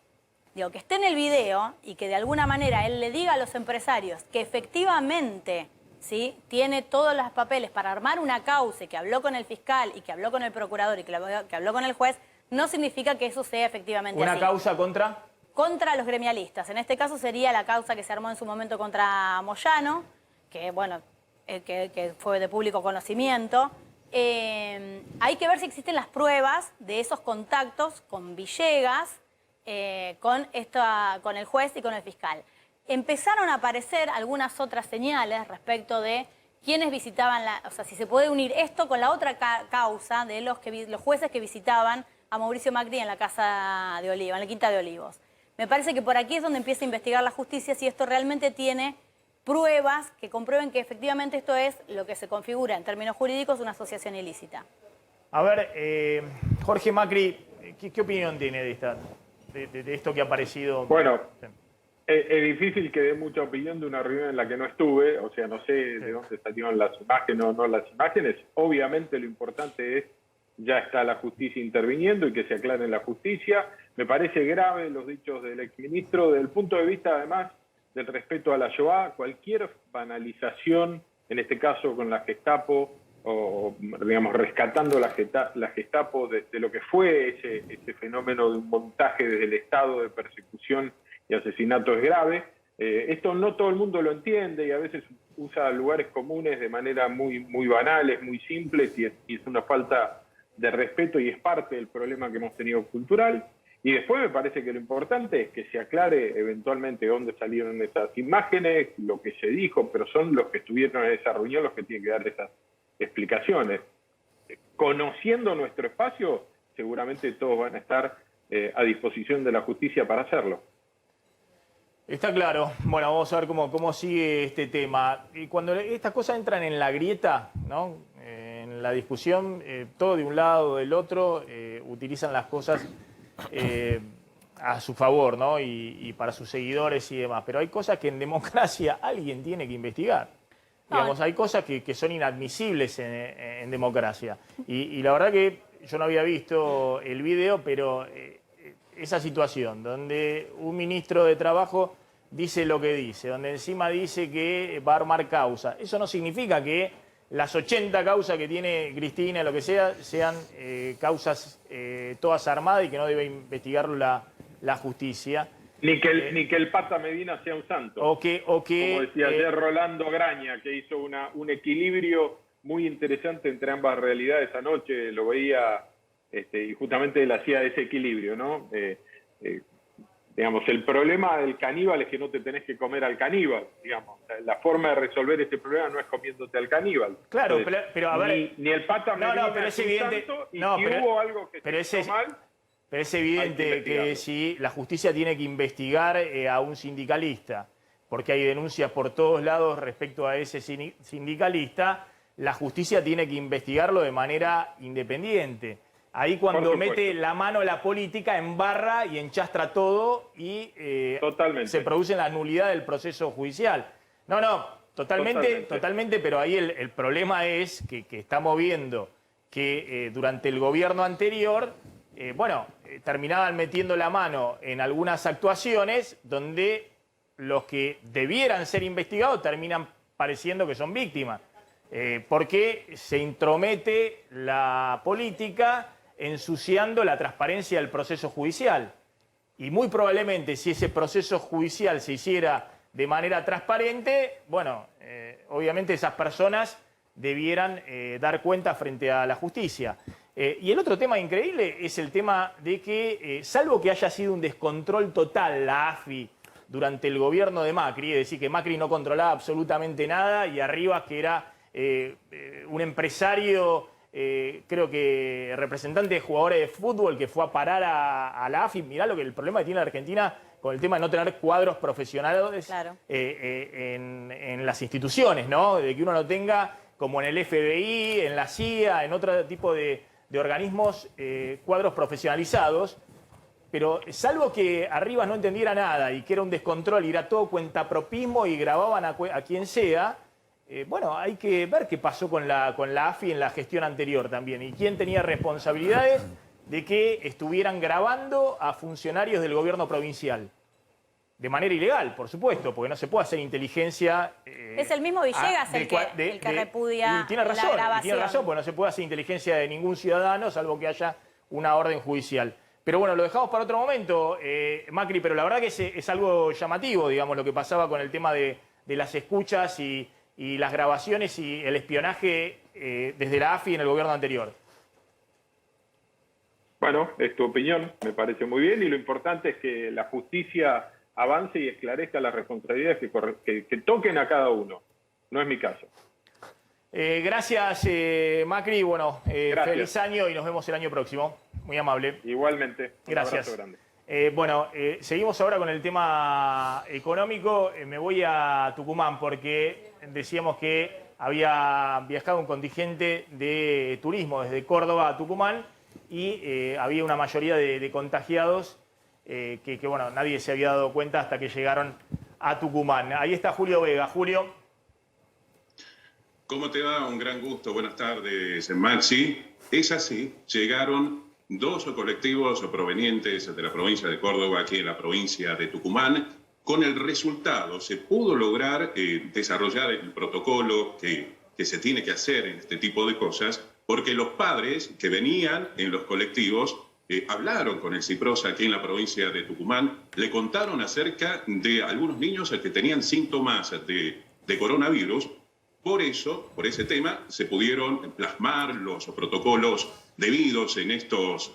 Digo, que esté en el video y que de alguna manera él le diga a los empresarios que efectivamente... ¿sí? Tiene todos los papeles para armar una causa, que habló con el fiscal y que habló con el procurador y que habló con el juez, no significa que eso sea efectivamente así. ¿Una causa contra? Contra los gremialistas. En este caso sería la causa que se armó en su momento contra Moyano, que bueno, que fue de público conocimiento. Hay que ver si existen las pruebas de esos contactos con Villegas, con el juez y con el fiscal. Empezaron a aparecer algunas otras señales respecto de quiénes visitaban, o sea, si se puede unir esto con la otra causa de los jueces que visitaban a Mauricio Macri en la Casa de Olivos, en la Quinta de Olivos. Me parece que por aquí es donde empieza a investigar la justicia si esto realmente tiene pruebas que comprueben que efectivamente esto es lo que se configura en términos jurídicos una asociación ilícita. A ver, Jorge Macri, ¿qué opinión tiene de esto que ha aparecido? Bueno, es difícil que dé mucha opinión de una reunión en la que no estuve, o sea, no sé de dónde salieron las imágenes o no las imágenes. Obviamente lo importante es, ya está la justicia interviniendo y que se aclare en la justicia. Me parece grave los dichos del exministro, desde el punto de vista además del respeto a la Shoah, cualquier banalización, en este caso con la Gestapo, o digamos rescatando la Gestapo de lo que fue ese fenómeno de un montaje desde el Estado de persecución y asesinato es grave. Esto no todo el mundo lo entiende y a veces usa lugares comunes de manera muy banales, muy simples y es una falta de respeto y es parte del problema que hemos tenido cultural. Y después me parece que lo importante es que se aclare eventualmente dónde salieron esas imágenes, lo que se dijo, pero son los que estuvieron en esa reunión los que tienen que dar esas explicaciones. Conociendo nuestro espacio, seguramente todos van a estar a disposición de la justicia para hacerlo. Está claro. Bueno, vamos a ver cómo sigue este tema. Y cuando estas cosas entran en la grieta, ¿no? En la discusión, todo de un lado o del otro, utilizan las cosas a su favor, ¿no? Y para sus seguidores y demás. Pero hay cosas que en democracia alguien tiene que investigar. Digamos, hay cosas que son inadmisibles en democracia. Y la verdad que yo no había visto el video, pero esa situación donde un ministro de Trabajo dice lo que dice, donde encima dice que va a armar causa, eso no significa que las 80 causas que tiene Cristina, lo que sea, sean causas todas armadas y que no debe investigarlo la justicia. Ni que el Pata Medina sea un santo. Como decía ayer Rolando Graña, que hizo un equilibrio muy interesante entre ambas realidades anoche, lo veía, y justamente él hacía ese equilibrio, ¿no? Digamos, el problema del caníbal es que no te tenés que comer al caníbal, digamos. La forma de resolver ese problema no es comiéndote al caníbal. Claro, entonces, pero a ver... Ni el Pata Medina pero es evidente, santo, y si hubo algo que se hizo mal... Pero es evidente que si la justicia tiene que investigar a un sindicalista, porque hay denuncias por todos lados respecto a ese sindicalista, la justicia tiene que investigarlo de manera independiente. Ahí cuando mete la mano la política, embarra y enchastra todo y se produce la nulidad del proceso judicial. Totalmente, pero ahí el problema es que estamos viendo que durante el gobierno anterior, terminaban metiendo la mano en algunas actuaciones donde los que debieran ser investigados terminan pareciendo que son víctimas. Porque se intromete la política ensuciando la transparencia del proceso judicial. Y muy probablemente si ese proceso judicial se hiciera de manera transparente, bueno, obviamente esas personas debieran dar cuenta frente a la justicia. Y el otro tema increíble es el tema de que, salvo que haya sido un descontrol total la AFI durante el gobierno de Macri, es decir, que Macri no controlaba absolutamente nada y Arribas, que era un empresario, creo que representante de jugadores de fútbol que fue a parar a la AFI. Mirá lo que el problema que tiene la Argentina con el tema de no tener cuadros profesionales en las instituciones, ¿no? De que uno no tenga, como en el FBI, en la CIA, en otro tipo de organismos, cuadros profesionalizados. Pero salvo que Arribas no entendiera nada y que era un descontrol y era todo cuentapropismo y grababan a quien sea, bueno, hay que ver qué pasó con la AFI en la gestión anterior también y quién tenía responsabilidades de que estuvieran grabando a funcionarios del gobierno provincial. De manera ilegal, por supuesto, porque no se puede hacer inteligencia... es el mismo Villegas el que repudia y tiene razón, la grabación. tiene razón, porque no se puede hacer inteligencia de ningún ciudadano, salvo que haya una orden judicial. Pero bueno, lo dejamos para otro momento, Macri, pero la verdad que es algo llamativo, digamos, lo que pasaba con el tema de las escuchas y las grabaciones y el espionaje desde la AFI en el gobierno anterior. Bueno, es tu opinión, me parece muy bien, y lo importante es que la justicia avance y esclarezca las responsabilidades que toquen a cada uno. No es mi caso. Gracias, Macri. Bueno, gracias. Feliz año y nos vemos el año próximo. Muy amable. Igualmente. Gracias. Un abrazo grande. Bueno, seguimos ahora con el tema económico. Me voy a Tucumán porque decíamos que había viajado un contingente de turismo desde Córdoba a Tucumán y había una mayoría de contagiados que bueno, nadie se había dado cuenta hasta que llegaron a Tucumán. Ahí está Julio Vega. Julio. ¿Cómo te va? Un gran gusto. Buenas tardes, Maxi. Es así, llegaron 2 colectivos provenientes de la provincia de Córdoba, aquí en la provincia de Tucumán. Con el resultado se pudo lograr desarrollar el protocolo que se tiene que hacer en este tipo de cosas, porque los padres que venían en los colectivos hablaron con el CIPROS aquí en la provincia de Tucumán, le contaron acerca de algunos niños que tenían síntomas de coronavirus. Por eso, por ese tema, se pudieron plasmar los protocolos debidos en estos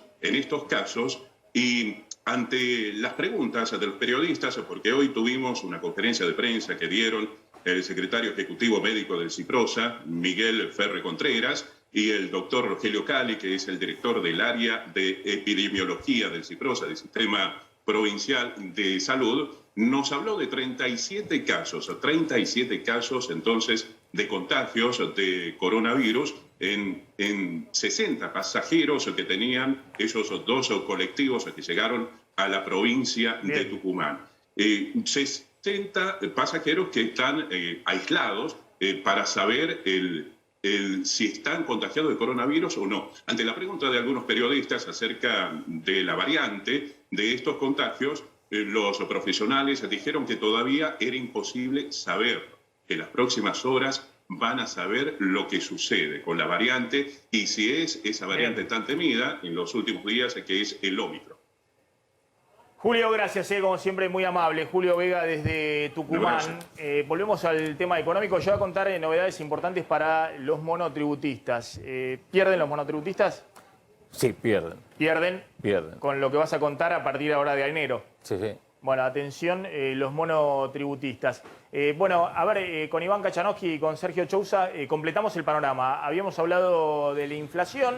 casos y ante las preguntas de los periodistas, porque hoy tuvimos una conferencia de prensa que dieron el secretario ejecutivo médico del CIPROSA, Miguel Ferre Contreras, y el doctor Rogelio Cali, que es el director del área de epidemiología del CIPROSA, del Sistema Provincial de Salud, nos habló de 37 casos entonces de contagios de coronavirus en 60 pasajeros que tenían esos 2 colectivos que llegaron a la provincia de Tucumán. 60 pasajeros que están aislados para saber si están contagiados de coronavirus o no. Ante la pregunta de algunos periodistas acerca de la variante de estos contagios, los profesionales dijeron que todavía era imposible saber, que las próximas horas van a saber lo que sucede con la variante y si es esa variante tan temida en los últimos días, que es el Ómicron. Julio, gracias, como siempre, muy amable. Julio Vega desde Tucumán. Volvemos al tema económico. Yo voy a contar novedades importantes para los monotributistas. ¿Pierden los monotributistas? Sí, pierden. ¿Pierden? Pierden. Con lo que vas a contar a partir de ahora de enero. Sí, sí. Bueno, atención, los monotributistas. Bueno, a ver, con Iván Kachanowski y con Sergio Chousa completamos el panorama. Habíamos hablado de la inflación,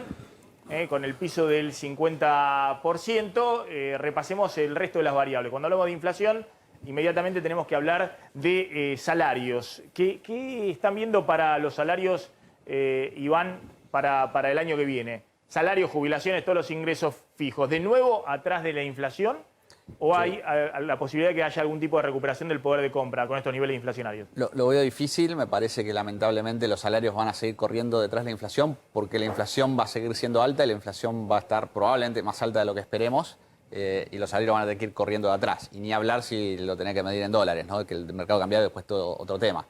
con el piso del 50%. Repasemos el resto de las variables. Cuando hablamos de inflación, inmediatamente tenemos que hablar de salarios. ¿Qué están viendo para los salarios, Iván, para el año que viene? Salarios, jubilaciones, todos los ingresos fijos. ¿De nuevo atrás de la inflación? ¿O hay la posibilidad de que haya algún tipo de recuperación del poder de compra con estos niveles inflacionarios? Lo veo difícil, me parece que lamentablemente los salarios van a seguir corriendo detrás de la inflación porque la inflación va a seguir siendo alta y la inflación va a estar probablemente más alta de lo que esperemos. y los salarios van a tener que ir corriendo de atrás. Y ni hablar si lo tenés que medir en dólares, ¿no? Que el mercado cambiario después todo otro tema.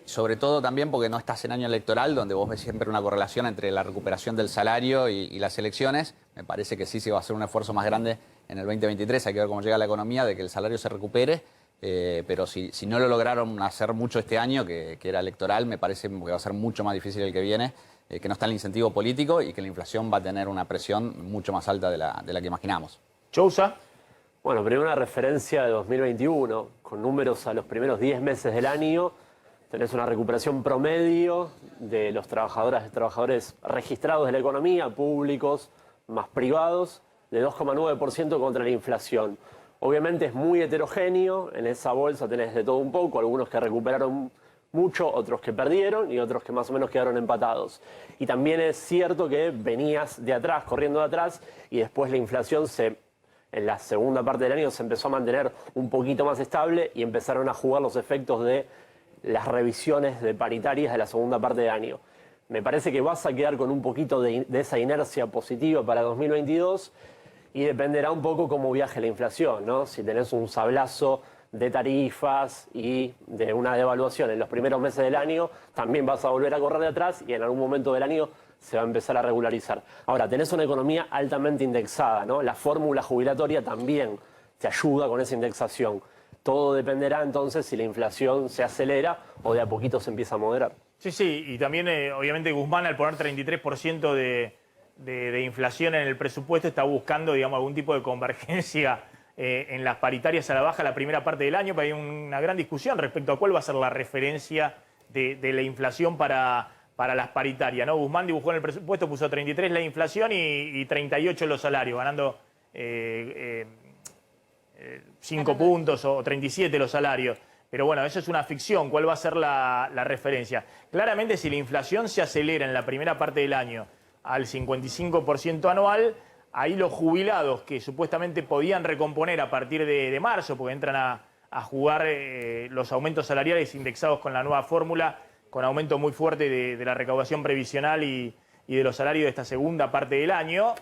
Sobre todo también porque no estás en año electoral, donde vos ves siempre una correlación entre la recuperación del salario y las elecciones. Me parece que sí se va a hacer un esfuerzo más grande en el 2023. Hay que ver cómo llega la economía, de que el salario se recupere. Pero si no lo lograron hacer mucho este año, que era electoral, me parece que va a ser mucho más difícil el que viene, que no está el incentivo político y que la inflación va a tener una presión mucho más alta de la que imaginamos. Chousa. Bueno, primero una referencia de 2021, con números a los primeros 10 meses del año. Tenés una recuperación promedio de los trabajadoras y trabajadores registrados de la economía, públicos más privados, de 2,9% contra la inflación. Obviamente es muy heterogéneo, en esa bolsa tenés de todo un poco, algunos que recuperaron mucho, otros que perdieron y otros que más o menos quedaron empatados. Y también es cierto que venías de atrás, corriendo de atrás, y después la inflación en la segunda parte del año se empezó a mantener un poquito más estable y empezaron a jugar los efectos de las revisiones de paritarias de la segunda parte del año. Me parece que vas a quedar con un poquito de esa inercia positiva para 2022 y dependerá un poco cómo viaje la inflación, ¿no? Si tenés un sablazo de tarifas y de una devaluación en los primeros meses del año, también vas a volver a correr de atrás y en algún momento del año se va a empezar a regularizar. Ahora, tenés una economía altamente indexada, ¿no? La fórmula jubilatoria también te ayuda con esa indexación. Todo dependerá entonces si la inflación se acelera o de a poquito se empieza a moderar. Sí, y también obviamente Guzmán al poner 33% de inflación en el presupuesto está buscando, digamos, algún tipo de convergencia en las paritarias a la baja la primera parte del año, pero hay una gran discusión respecto a cuál va a ser la referencia de la inflación para las paritarias, ¿no? Guzmán dibujó en el presupuesto, puso 33 la inflación y 38 los salarios, ganando 5 puntos o 37 los salarios. Pero bueno, eso es una ficción. ¿Cuál va a ser la referencia? Claramente, si la inflación se acelera en la primera parte del año al 55% anual, ahí los jubilados que supuestamente podían recomponer a partir de marzo, porque entran a jugar los aumentos salariales indexados con la nueva fórmula, con aumento muy fuerte de la recaudación previsional y de los salarios de esta segunda parte del año,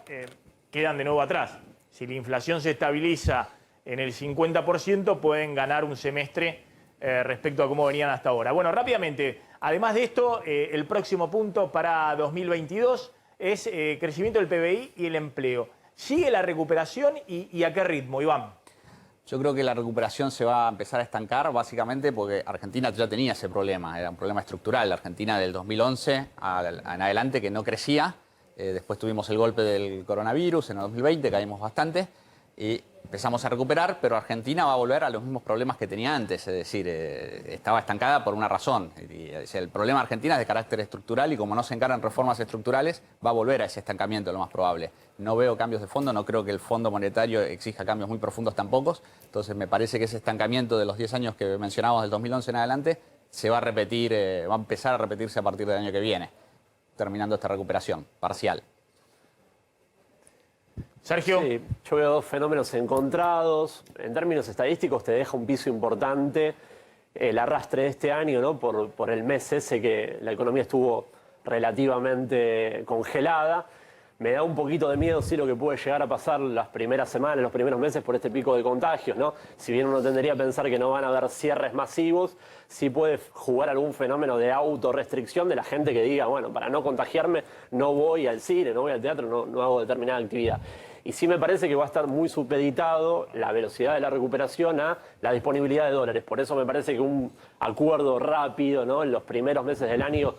quedan de nuevo atrás. Si la inflación se estabiliza en el 50%, pueden ganar un semestre respecto a cómo venían hasta ahora. Bueno, rápidamente, además de esto, el próximo punto para 2022 es crecimiento del PBI y el empleo. ¿Sigue la recuperación y a qué ritmo, Iván? Yo creo que la recuperación se va a empezar a estancar básicamente porque Argentina ya tenía ese problema, era un problema estructural. La Argentina del 2011 en adelante que no crecía, después tuvimos el golpe del coronavirus en el 2020, caímos bastante y empezamos a recuperar, pero Argentina va a volver a los mismos problemas que tenía antes, es decir, estaba estancada por una razón. El problema de Argentina es de carácter estructural y como no se encaran reformas estructurales, va a volver a ese estancamiento, lo más probable. No veo cambios de fondo, no creo que el Fondo Monetario exija cambios muy profundos tampoco, entonces me parece que ese estancamiento de los 10 años que mencionábamos del 2011 en adelante se va a repetir, va a empezar a repetirse a partir del año que viene, terminando esta recuperación parcial. Sergio. Sí, yo veo dos fenómenos encontrados. En términos estadísticos te deja un piso importante el arrastre de este año, ¿no? Por el mes ese que la economía estuvo relativamente congelada. Me da un poquito de miedo, sí, lo que puede llegar a pasar las primeras semanas, los primeros meses por este pico de contagios, ¿no? Si bien uno tendría a pensar que no van a haber cierres masivos, sí puede jugar algún fenómeno de autorrestricción de la gente que diga, bueno, para no contagiarme no voy al cine, no voy al teatro, no hago determinada actividad. Y sí me parece que va a estar muy supeditado la velocidad de la recuperación a la disponibilidad de dólares. Por eso me parece que un acuerdo rápido, ¿no? En los primeros meses del año,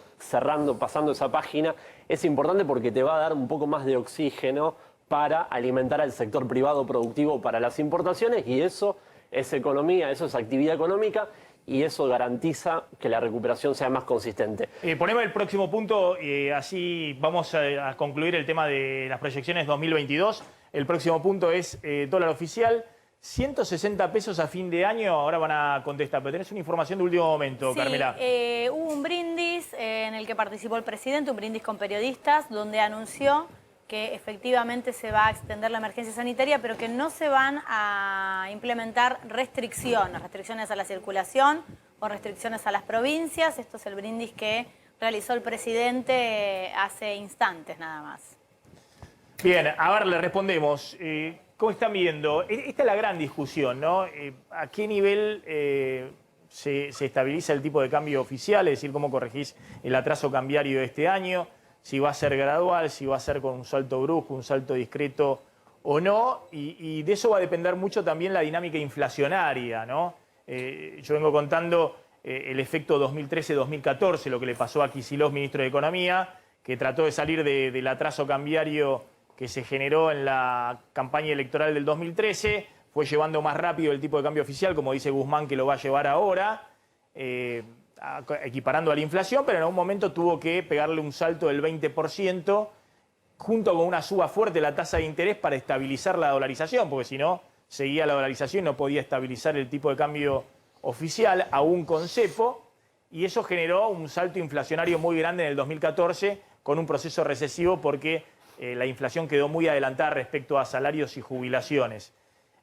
pasando esa página, es importante porque te va a dar un poco más de oxígeno para alimentar al sector privado productivo para las importaciones y eso es economía, eso es actividad económica y eso garantiza que la recuperación sea más consistente. Ponemos el próximo punto y así vamos a concluir el tema de las proyecciones 2022. El próximo punto es dólar oficial, 160 pesos a fin de año. Ahora van a contestar, pero tenés una información de último momento, sí, Carmela. Hubo un brindis en el que participó el presidente, un brindis con periodistas, donde anunció que efectivamente se va a extender la emergencia sanitaria, pero que no se van a implementar restricciones a la circulación o restricciones a las provincias. Esto es el brindis que realizó el presidente hace instantes nada más. Bien, a ver, le respondemos. ¿Cómo están viendo? Esta es la gran discusión, ¿no? ¿A qué nivel se estabiliza el tipo de cambio oficial? Es decir, ¿cómo corregís el atraso cambiario de este año? Si va a ser gradual, si va a ser con un salto brusco, un salto discreto o no. Y de eso va a depender mucho también la dinámica inflacionaria, ¿no? Yo vengo contando el efecto 2013-2014, lo que le pasó a Kicillof, ministro de Economía, que trató de salir del atraso cambiario que se generó en la campaña electoral del 2013, fue llevando más rápido el tipo de cambio oficial, como dice Guzmán que lo va a llevar ahora, equiparando a la inflación, pero en algún momento tuvo que pegarle un salto del 20%, junto con una suba fuerte de la tasa de interés para estabilizar la dolarización, porque si no, seguía la dolarización y no podía estabilizar el tipo de cambio oficial, aún con cepo, y eso generó un salto inflacionario muy grande en el 2014, con un proceso recesivo porque la inflación quedó muy adelantada respecto a salarios y jubilaciones.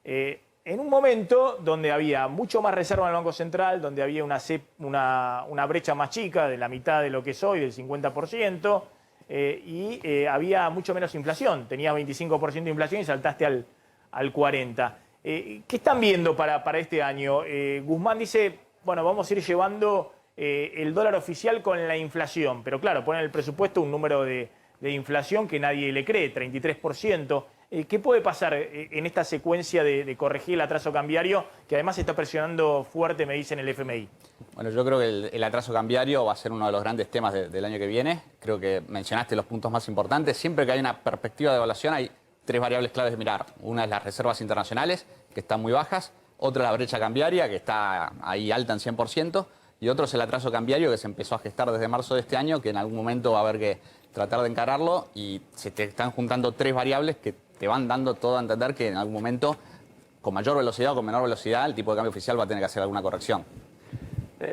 En un momento donde había mucho más reserva en el Banco Central, donde había una brecha más chica de la mitad de lo que es hoy, del 50%, y había mucho menos inflación. Tenías 25% de inflación y saltaste al 40%. ¿Qué están viendo para este año? Guzmán dice, bueno, vamos a ir llevando el dólar oficial con la inflación, pero claro, pone en el presupuesto un número de inflación que nadie le cree, 33%. ¿Qué puede pasar en esta secuencia de corregir el atraso cambiario, que además está presionando fuerte, me dicen el FMI? Bueno, yo creo que el atraso cambiario va a ser uno de los grandes temas del año que viene. Creo que mencionaste los puntos más importantes. Siempre que hay una perspectiva de evaluación hay tres variables claves de mirar. Una es las reservas internacionales, que están muy bajas. Otra es la brecha cambiaria, que está ahí alta en 100%. Y otro es el atraso cambiario, que se empezó a gestar desde marzo de este año, que en algún momento va a haber que tratar de encararlo. Y se te están juntando tres variables que te van dando todo a entender que en algún momento, con mayor velocidad o con menor velocidad, el tipo de cambio oficial va a tener que hacer alguna corrección.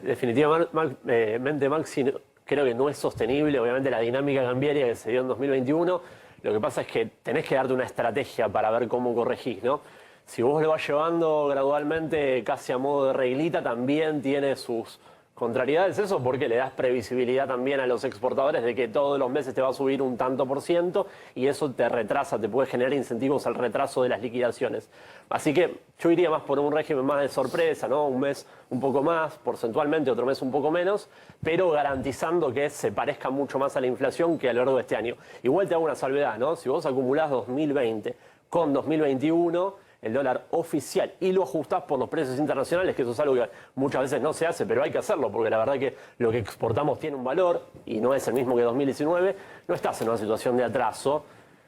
Definitivamente, Maxi, creo que no es sostenible. Obviamente la dinámica cambiaria que se dio en 2021, lo que pasa es que tenés que darte una estrategia para ver cómo corregís, ¿no? Si vos lo vas llevando gradualmente casi a modo de reglita, también tiene sus contrariedades eso, porque le das previsibilidad también a los exportadores de que todos los meses te va a subir un tanto por ciento y eso te retrasa, te puede generar incentivos al retraso de las liquidaciones. Así que yo iría más por un régimen más de sorpresa, ¿no? Un mes un poco más, porcentualmente, otro mes un poco menos, pero garantizando que se parezca mucho más a la inflación que a lo largo de este año. Igual te hago una salvedad, ¿no? Si vos acumulás 2020 con 2021... el dólar oficial y lo ajustás por los precios internacionales, que eso es algo que muchas veces no se hace, pero hay que hacerlo, porque la verdad que lo que exportamos tiene un valor y no es el mismo que 2019, no estás en una situación de atraso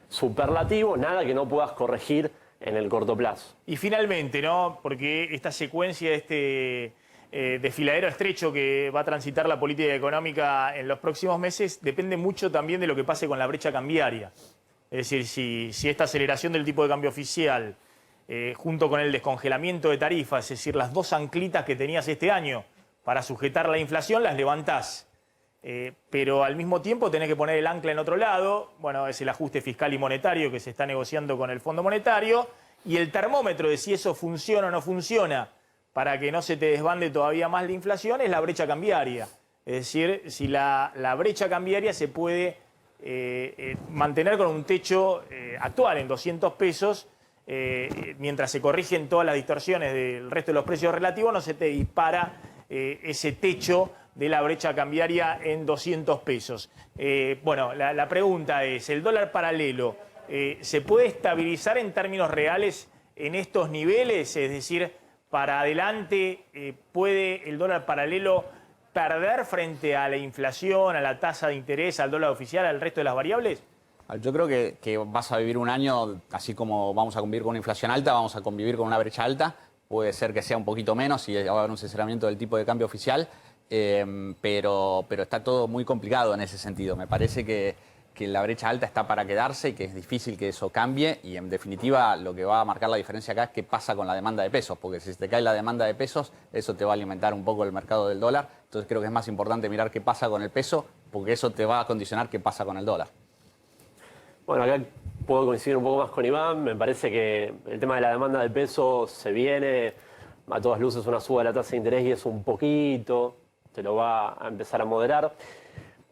superlativo, nada que no puedas corregir en el corto plazo. Y finalmente, ¿no? Porque esta secuencia, este desfiladero estrecho que va a transitar la política económica en los próximos meses, depende mucho también de lo que pase con la brecha cambiaria. Es decir, si esta aceleración del tipo de cambio oficial, junto con el descongelamiento de tarifas, es decir, las dos anclitas que tenías este año para sujetar la inflación, las levantás. Pero al mismo tiempo tenés que poner el ancla en otro lado. Bueno, es el ajuste fiscal y monetario que se está negociando con el Fondo Monetario. Y el termómetro de si eso funciona o no funciona para que no se te desbande todavía más la inflación es la brecha cambiaria. Es decir, si la brecha cambiaria se puede mantener con un techo actual en 200 pesos, mientras se corrigen todas las distorsiones del resto de los precios relativos, no se te dispara ese techo de la brecha cambiaria en 200 pesos. Bueno, la pregunta es, ¿el dólar paralelo se puede estabilizar en términos reales en estos niveles? Es decir, para adelante, ¿puede el dólar paralelo perder frente a la inflación, a la tasa de interés, al dólar oficial, al resto de las variables? Yo creo que vas a vivir un año, así como vamos a convivir con una inflación alta, vamos a convivir con una brecha alta. Puede ser que sea un poquito menos y va a haber un sinceramiento del tipo de cambio oficial, pero está todo muy complicado en ese sentido. Me parece que la brecha alta está para quedarse y que es difícil que eso cambie. Y en definitiva lo que va a marcar la diferencia acá es qué pasa con la demanda de pesos, porque si se te cae la demanda de pesos, eso te va a alimentar un poco el mercado del dólar. Entonces creo que es más importante mirar qué pasa con el peso, porque eso te va a condicionar qué pasa con el dólar. Bueno, acá puedo coincidir un poco más con Iván. Me parece que el tema de la demanda de pesos se viene a todas luces una suba de la tasa de interés y es un poquito, te lo va a empezar a moderar.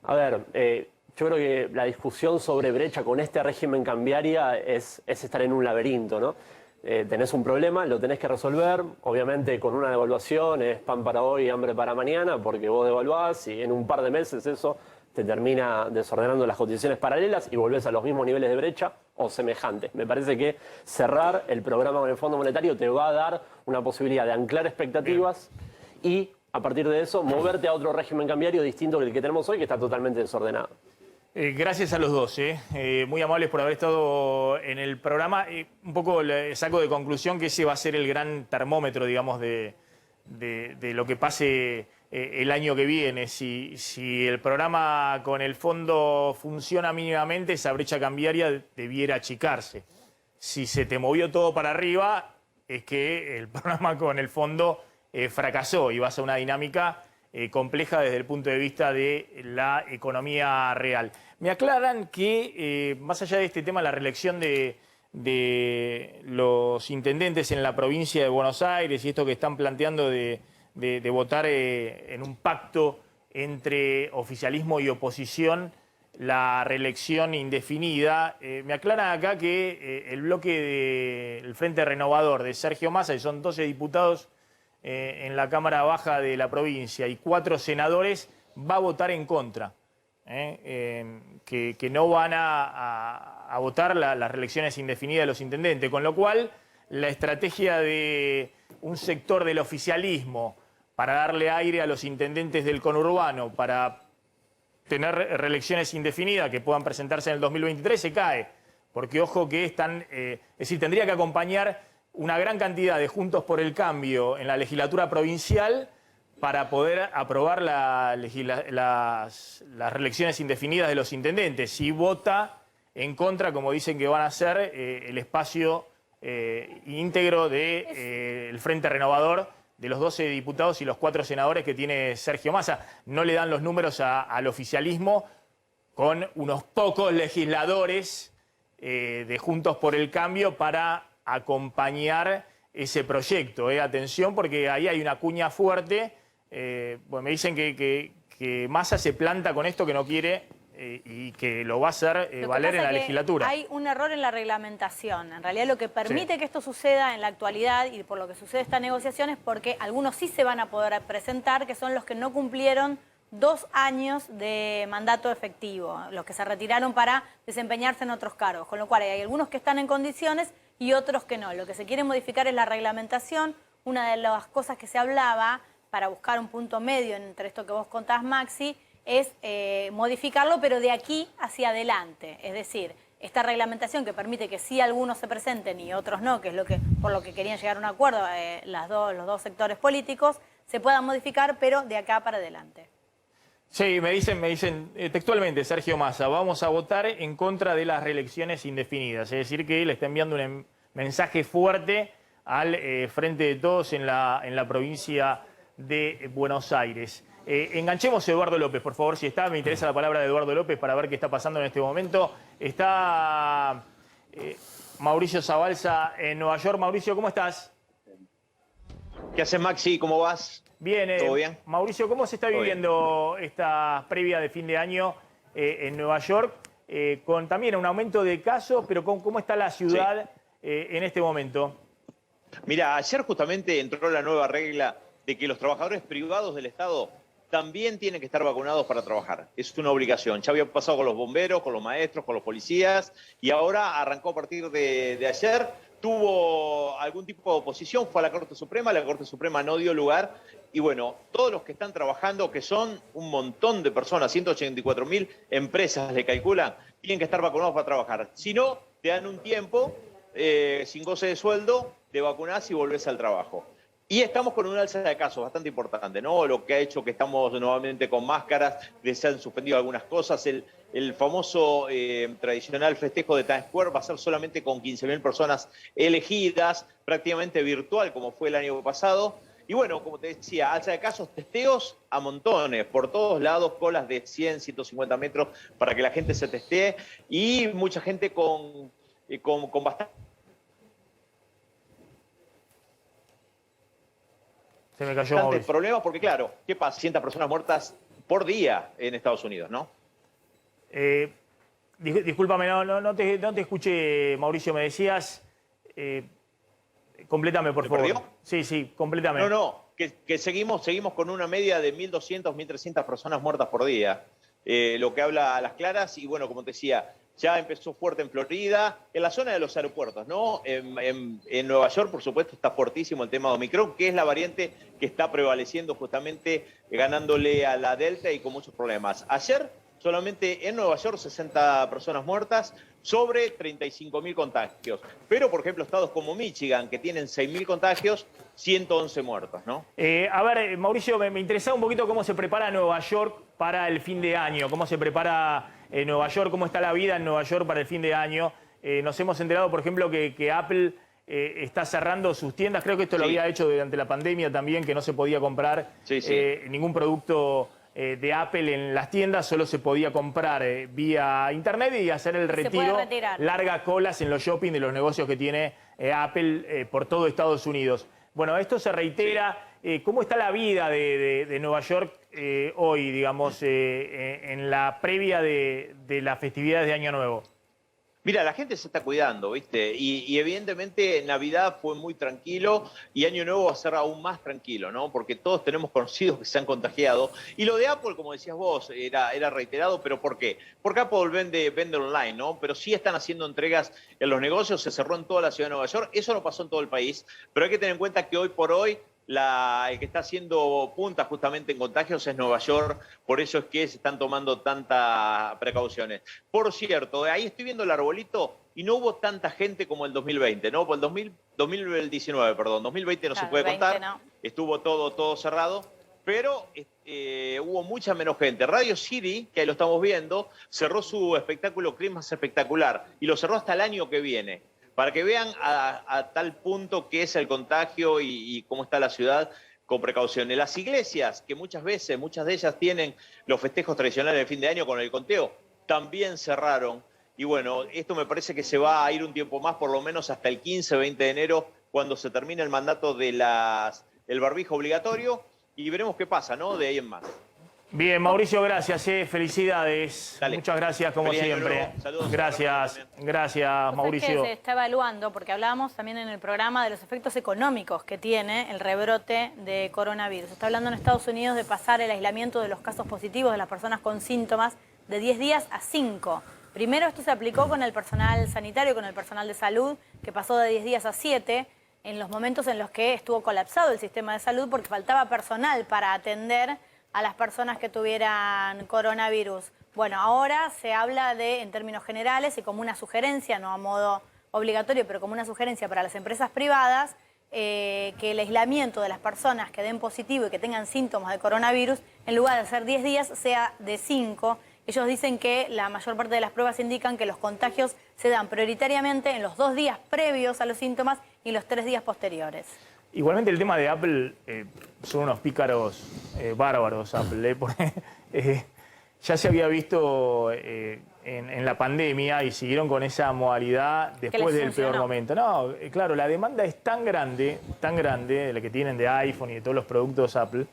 A ver, Yo creo que la discusión sobre brecha con este régimen cambiaria es estar en un laberinto, ¿no? Tenés un problema, lo tenés que resolver, obviamente con una devaluación es pan para hoy y hambre para mañana, porque vos devaluás y en un par de meses eso te termina desordenando las cotizaciones paralelas y volvés a los mismos niveles de brecha o semejantes. Me parece que cerrar el programa con el Fondo Monetario te va a dar una posibilidad de anclar expectativas y a partir de eso moverte a otro régimen cambiario distinto del que tenemos hoy, que está totalmente desordenado. Gracias a los dos, muy amables por haber estado en el programa. Un poco saco de conclusión que ese va a ser el gran termómetro, digamos, de lo que pase el año que viene. Si el programa con el fondo funciona mínimamente, esa brecha cambiaria debiera achicarse. Si se te movió todo para arriba, es que el programa con el fondo fracasó y vas a una dinámica compleja desde el punto de vista de la economía real. Me aclaran que, más allá de este tema, la reelección de los intendentes en la provincia de Buenos Aires y esto que están planteando de votar en un pacto entre oficialismo y oposición, la reelección indefinida, me aclaran acá que el bloque del Frente Renovador de Sergio Massa, y son 12 diputados en la Cámara Baja de la provincia y 4 senadores, va a votar en contra, que no van a votar las reelecciones indefinidas de los intendentes, con lo cual la estrategia de un sector del oficialismo para darle aire a los intendentes del conurbano, para tener reelecciones indefinidas que puedan presentarse en el 2023, se cae, porque ojo que están, es decir, tendría que acompañar una gran cantidad de Juntos por el Cambio en la legislatura provincial para poder aprobar las reelecciones indefinidas de los intendentes. Si vota en contra, como dicen que van a hacer, el espacio íntegro del Frente Renovador de los 12 diputados y los 4 senadores que tiene Sergio Massa. No le dan los números al oficialismo con unos pocos legisladores de Juntos por el Cambio para acompañar ese proyecto. Atención, porque ahí hay una cuña fuerte. Me dicen que Massa se planta con esto, que no quiere y que lo va a hacer valer en la legislatura. Hay un error en la reglamentación. En realidad lo que permite que esto suceda en la actualidad y por lo que sucede esta negociación es porque algunos sí se van a poder presentar, que son los que no cumplieron 2 años de mandato efectivo, los que se retiraron para desempeñarse en otros cargos, con lo cual hay algunos que están en condiciones y otros que no. Lo que se quiere modificar es la reglamentación. Una de las cosas que se hablaba para buscar un punto medio entre esto que vos contás, Maxi, es modificarlo, pero de aquí hacia adelante. Es decir, esta reglamentación que permite que sí algunos se presenten y otros no, que es por lo que querían llegar a un acuerdo los dos sectores políticos, se pueda modificar, pero de acá para adelante. Sí, me dicen textualmente, Sergio Massa, vamos a votar en contra de las reelecciones indefinidas. Es decir, que le está enviando un mensaje fuerte al Frente de Todos en la provincia de Buenos Aires. Enganchemos a Eduardo López, por favor, si está. Me interesa la palabra de Eduardo López para ver qué está pasando en este momento. Está Mauricio Zabalza en Nueva York. Mauricio, ¿cómo estás? ¿Qué haces, Maxi? ¿Cómo vas? Bien, ¿Todo bien? Mauricio, ¿cómo se está viviendo esta previa de fin de año en Nueva York? Con también un aumento de casos, pero ¿cómo está la ciudad en este momento? Mira, ayer justamente entró la nueva regla de que los trabajadores privados del Estado también tienen que estar vacunados para trabajar. Es una obligación. Ya había pasado con los bomberos, con los maestros, con los policías, y ahora arrancó a partir de ayer. Tuvo algún tipo de oposición, fue a la Corte Suprema no dio lugar, y bueno, todos los que están trabajando, que son un montón de personas, 184.000 empresas le calculan, tienen que estar vacunados para trabajar. Si no, te dan un tiempo, sin goce de sueldo, te vacunás y volvés al trabajo. Y estamos con un alza de casos bastante importante, ¿no? Lo que ha hecho que estamos nuevamente con máscaras, se han suspendido algunas cosas. El famoso tradicional festejo de Times Square va a ser solamente con 15.000 personas elegidas, prácticamente virtual, como fue el año pasado. Y bueno, como te decía, alza de casos, testeos a montones, por todos lados, colas de 100, 150 metros para que la gente se testee, y mucha gente con bastante... Se me cayó bastantes problemas, porque claro, ¿qué pasa? 100 personas muertas por día en Estados Unidos, ¿no? Discúlpame, no te escuché, Mauricio, me decías... complétame, por favor. ¿Perdió? Sí, complétame. No, que seguimos con una media de 1.200, 1.300 personas muertas por día, lo que habla a las claras, y bueno, como te decía, ya empezó fuerte en Florida, en la zona de los aeropuertos, ¿no? En Nueva York, por supuesto, está fuertísimo el tema de Omicron, que es la variante que está prevaleciendo justamente, ganándole a la Delta y con muchos problemas. Ayer, solamente en Nueva York, 60 personas muertas, sobre 35.000 contagios. Pero, por ejemplo, estados como Michigan, que tienen 6.000 contagios, 111 muertos, ¿no? A ver, Mauricio, me interesaba un poquito cómo se prepara Nueva York para el fin de año, cómo se prepara Nueva York, cómo está la vida en Nueva York para el fin de año. Nos hemos enterado, por ejemplo, que Apple está cerrando sus tiendas. Creo que esto lo había hecho durante la pandemia también, que no se podía comprar ningún producto de Apple en las tiendas, solo se podía comprar vía internet y hacer el retiro. Larga colas en los shopping de los negocios que tiene Apple por todo Estados Unidos. Bueno, esto se reitera. ¿Cómo está la vida de Nueva York hoy, digamos, en la previa de las festividades de Año Nuevo? Mira, la gente se está cuidando, ¿viste? Y evidentemente Navidad fue muy tranquilo y Año Nuevo va a ser aún más tranquilo, ¿no? Porque todos tenemos conocidos que se han contagiado. Y lo de Apple, como decías vos, era reiterado, ¿pero por qué? Porque Apple vende online, ¿no? Pero sí están haciendo entregas en los negocios, se cerró en toda la ciudad de Nueva York. Eso no pasó en todo el país, pero hay que tener en cuenta que hoy por hoy el que está haciendo punta justamente en contagios es Nueva York, por eso es que se están tomando tantas precauciones. Por cierto, ahí estoy viendo el arbolito y no hubo tanta gente como el 2020, ¿no? Por el 2019, perdón, 2020 no se puede contar, estuvo todo cerrado, pero hubo mucha menos gente. Radio City, que ahí lo estamos viendo, cerró su espectáculo Christmas Espectacular y lo cerró hasta el año que viene. Para que vean a tal punto que es el contagio y cómo está la ciudad con precauciones. Las iglesias, que muchas de ellas tienen los festejos tradicionales de fin de año con el conteo, también cerraron. Y bueno, esto me parece que se va a ir un tiempo más, por lo menos hasta el 15, 20 de enero, cuando se termine el mandato del barbijo obligatorio, y veremos qué pasa, ¿no? De ahí en más. Bien, Mauricio, gracias, felicidades. Dale. Muchas gracias, como siempre. Saludos. Gracias, Mauricio. Que se está evaluando, porque hablábamos también en el programa de los efectos económicos que tiene el rebrote de coronavirus. Se está hablando en Estados Unidos de pasar el aislamiento de los casos positivos de las personas con síntomas de 10 días a 5. Primero esto se aplicó con el personal sanitario, con el personal de salud, que pasó de 10 días a 7, en los momentos en los que estuvo colapsado el sistema de salud porque faltaba personal para atender a las personas que tuvieran coronavirus. Bueno, ahora se habla en términos generales y como una sugerencia, no a modo obligatorio, pero como una sugerencia para las empresas privadas, que el aislamiento de las personas que den positivo y que tengan síntomas de coronavirus, en lugar de ser 10 días, sea de 5. Ellos dicen que la mayor parte de las pruebas indican que los contagios se dan prioritariamente en los 2 días previos a los síntomas y los 3 días posteriores. Igualmente el tema de Apple, son unos pícaros bárbaros, Apple. Ya se había visto en la pandemia y siguieron con esa modalidad después del peor momento. No, claro, la demanda es tan grande, la que tienen de iPhone y de todos los productos Apple,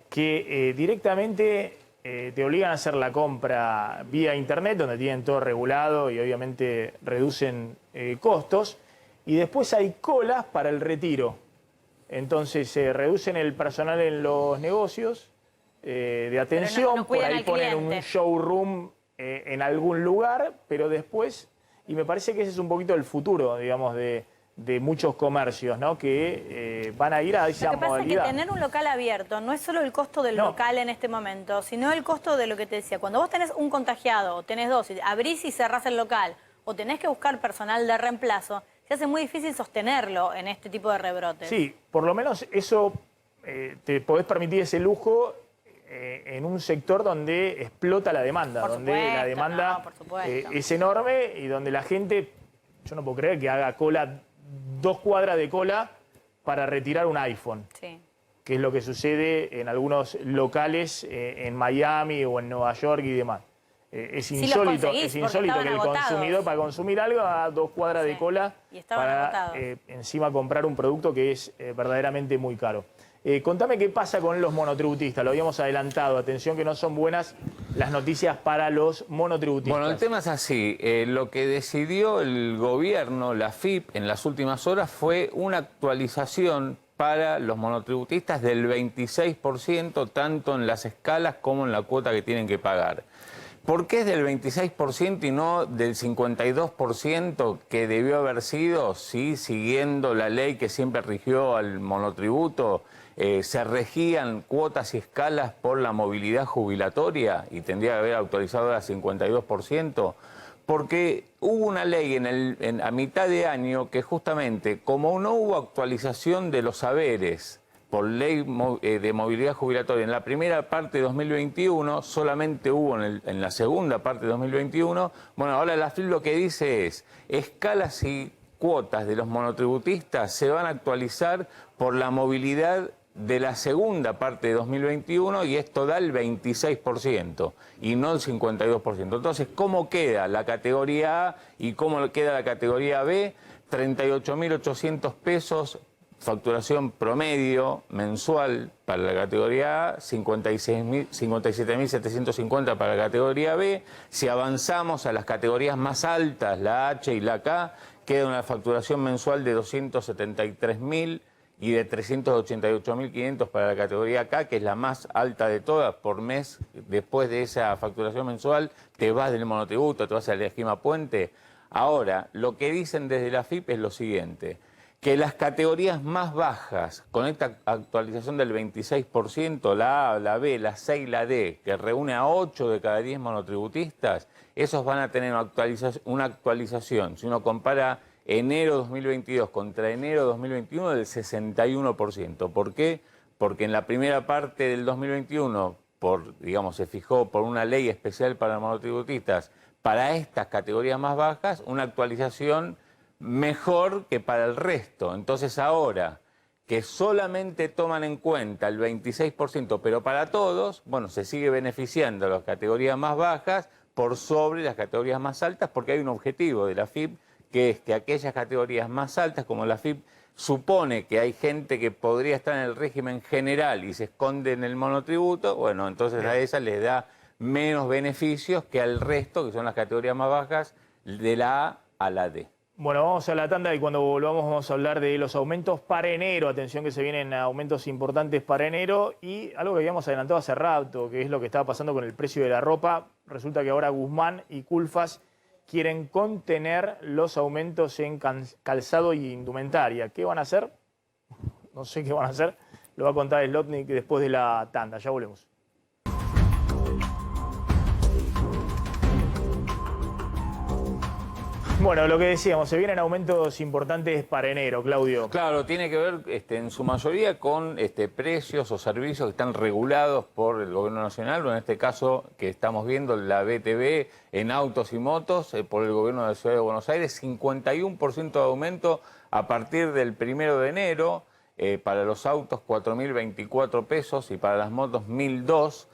que directamente te obligan a hacer la compra vía internet, donde tienen todo regulado y obviamente reducen costos, y después hay colas para el retiro. Entonces se reducen el personal en los negocios de atención, no por ahí ponen un showroom en algún lugar, pero después, y me parece que ese es un poquito el futuro, digamos, de muchos comercios, ¿no? Que van a ir a esa modalidad. Lo que pasa es que tener un local abierto no es solo el costo del local en este momento, sino el costo de lo que te decía. Cuando vos tenés un contagiado, o tenés 2, y abrís y cerrás el local, o tenés que buscar personal de reemplazo, se hace muy difícil sostenerlo en este tipo de rebrotes. Sí, por lo menos eso te podés permitir ese lujo en un sector donde explota la demanda, donde la demanda es enorme y donde la gente, yo no puedo creer que haga cola, 2 cuadras de cola para retirar un iPhone, que es lo que sucede en algunos locales en Miami o en Nueva York y demás. Es insólito que el consumidor para consumir algo haga 2 cuadras de cola para encima comprar un producto que es verdaderamente muy caro. Contame qué pasa con los monotributistas, lo habíamos adelantado, atención que no son buenas las noticias para los monotributistas. Bueno, el tema es así. Lo que decidió el gobierno, la AFIP, en las últimas horas fue una actualización para los monotributistas del 26%, tanto en las escalas como en la cuota que tienen que pagar. ¿Por qué es del 26% y no del 52% que debió haber sido si, siguiendo la ley que siempre rigió al monotributo, se regían cuotas y escalas por la movilidad jubilatoria y tendría que haber actualizado al 52%? Porque hubo una ley a mitad de año que justamente, como no hubo actualización de los saberes por ley de movilidad jubilatoria en la primera parte de 2021, solamente hubo en la segunda parte de 2021. Bueno, ahora la AFIP lo que dice es, escalas y cuotas de los monotributistas se van a actualizar por la movilidad de la segunda parte de 2021 y esto da el 26% y no el 52%. Entonces, ¿cómo queda la categoría A y cómo queda la categoría B? 38.800 pesos facturación promedio mensual para la categoría A, 57.750 para la categoría B. Si avanzamos a las categorías más altas, la H y la K, queda una facturación mensual de 273.000 y de 388.500 para la categoría K, que es la más alta de todas por mes. Después de esa facturación mensual, te vas del monotributo, te vas al esquema puente. Ahora, lo que dicen desde la AFIP es lo siguiente, que las categorías más bajas, con esta actualización del 26%, la A, la B, la C y la D, que reúne a 8 de cada 10 monotributistas, esos van a tener una actualización, si uno compara enero 2022 contra enero 2021, del 61%. ¿Por qué? Porque en la primera parte del 2021, se fijó por una ley especial para monotributistas, para estas categorías más bajas, una actualización mejor que para el resto. Entonces ahora que solamente toman en cuenta el 26%, pero para todos, bueno, se sigue beneficiando a las categorías más bajas por sobre las categorías más altas, porque hay un objetivo de la AFIP, que es que aquellas categorías más altas, como la AFIP supone que hay gente que podría estar en el régimen general y se esconde en el monotributo, bueno, entonces a esas les da menos beneficios que al resto, que son las categorías más bajas, de la A a la D. Bueno, vamos a la tanda y cuando volvamos vamos a hablar de los aumentos para enero. Atención que se vienen aumentos importantes para enero y algo que habíamos adelantado hace rato, que es lo que estaba pasando con el precio de la ropa. Resulta que ahora Guzmán y Culfas quieren contener los aumentos en calzado y indumentaria. ¿Qué van a hacer? No sé qué van a hacer. Lo va a contar Slotnick después de la tanda. Ya volvemos. Bueno, lo que decíamos, se vienen aumentos importantes para enero, Claudio. Claro, tiene que ver en su mayoría con precios o servicios que están regulados por el Gobierno Nacional, o en este caso que estamos viendo la BTV en autos y motos por el Gobierno de la Ciudad de Buenos Aires, 51% de aumento a partir del 1 de enero, para los autos 4.024 pesos y para las motos 1.002.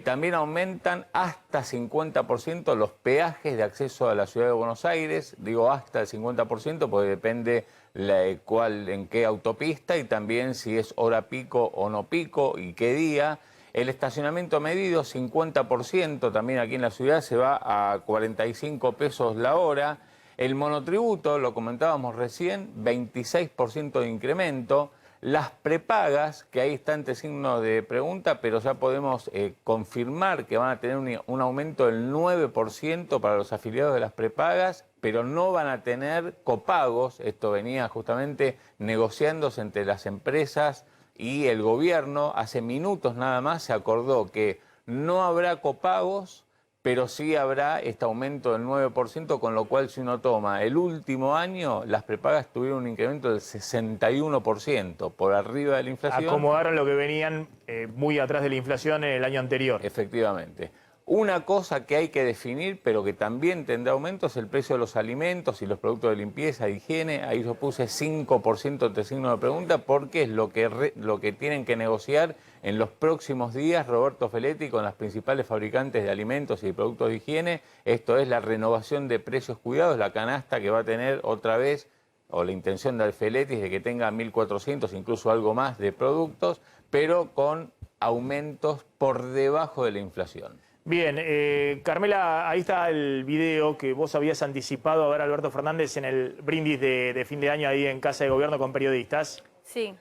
También aumentan hasta 50% los peajes de acceso a la Ciudad de Buenos Aires. Digo hasta el 50% porque depende en qué autopista y también si es hora pico o no pico y qué día. El estacionamiento medido, 50%, también aquí en la ciudad se va a 45 pesos la hora. El monotributo, lo comentábamos recién, 26% de incremento. Las prepagas, que ahí está entre signos de pregunta, pero ya podemos confirmar que van a tener un aumento del 9% para los afiliados de las prepagas, pero no van a tener copagos. Esto venía justamente negociándose entre las empresas y el gobierno. Hace minutos nada más se acordó que no habrá copagos, pero sí habrá este aumento del 9%, con lo cual si uno toma el último año, las prepagas tuvieron un incremento del 61%, por arriba de la inflación. Acomodaron lo que venían muy atrás de la inflación en el año anterior. Efectivamente. Una cosa que hay que definir, pero que también tendrá aumento, es el precio de los alimentos y los productos de limpieza, de higiene. Ahí yo puse 5% entre signo de pregunta, porque es lo que tienen que negociar en los próximos días Roberto Feletti con las principales fabricantes de alimentos y de productos de higiene. Esto es la renovación de precios cuidados, la canasta que va a tener otra vez, o la intención de Feletti es de que tenga 1.400, incluso algo más de productos, pero con aumentos por debajo de la inflación. Bien, Carmela, ahí está el video que vos habías anticipado a ver a Alberto Fernández en el brindis de fin de año ahí en Casa de Gobierno con periodistas. Sí.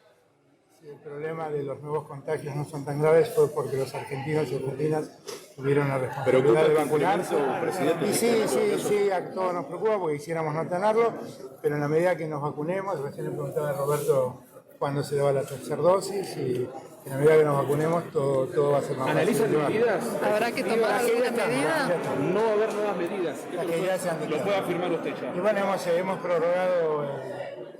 El problema de los nuevos contagios no son tan graves fue porque los argentinos y argentinas tuvieron la responsabilidad de vacunarse. Y sí, a todos nos preocupa porque quisiéramos no tenerlo, pero en la medida que nos vacunemos, recién le preguntaba a Roberto cuándo se daba la tercera dosis y en la medida que nos vacunemos todo va a ser más fácil. ¿Analizan medidas? ¿Habrá que tomar alguna medida? No va a haber nuevas medidas. Las que ya se han Lo declarado. puede afirmar usted ya. Y bueno, hemos prorrogado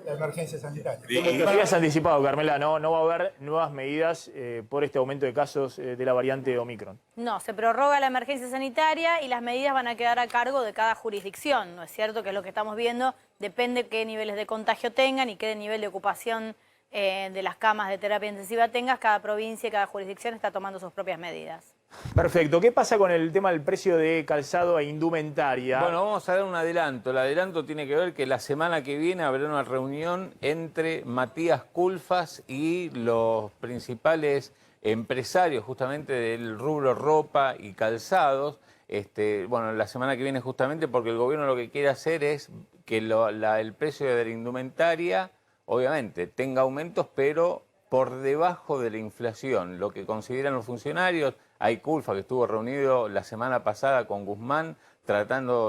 la emergencia sanitaria. Como te habías anticipado, Carmela, no va a haber nuevas medidas por este aumento de casos de la variante Omicron. No, se prorroga la emergencia sanitaria y las medidas van a quedar a cargo de cada jurisdicción, ¿no es cierto? Que es lo que estamos viendo, depende qué niveles de contagio tengan y qué nivel de ocupación de las camas de terapia intensiva tengas, cada provincia y cada jurisdicción está tomando sus propias medidas. Perfecto. ¿Qué pasa con el tema del precio de calzado e indumentaria? Bueno, vamos a dar un adelanto. El adelanto tiene que ver que la semana que viene habrá una reunión entre Matías Culfas y los principales empresarios justamente del rubro ropa y calzados. Bueno, la semana que viene justamente porque el gobierno lo que quiere hacer es que el precio de la indumentaria, obviamente, tenga aumentos, pero por debajo de la inflación. Lo que consideran los funcionarios, hay Culfa que estuvo reunido la semana pasada con Guzmán,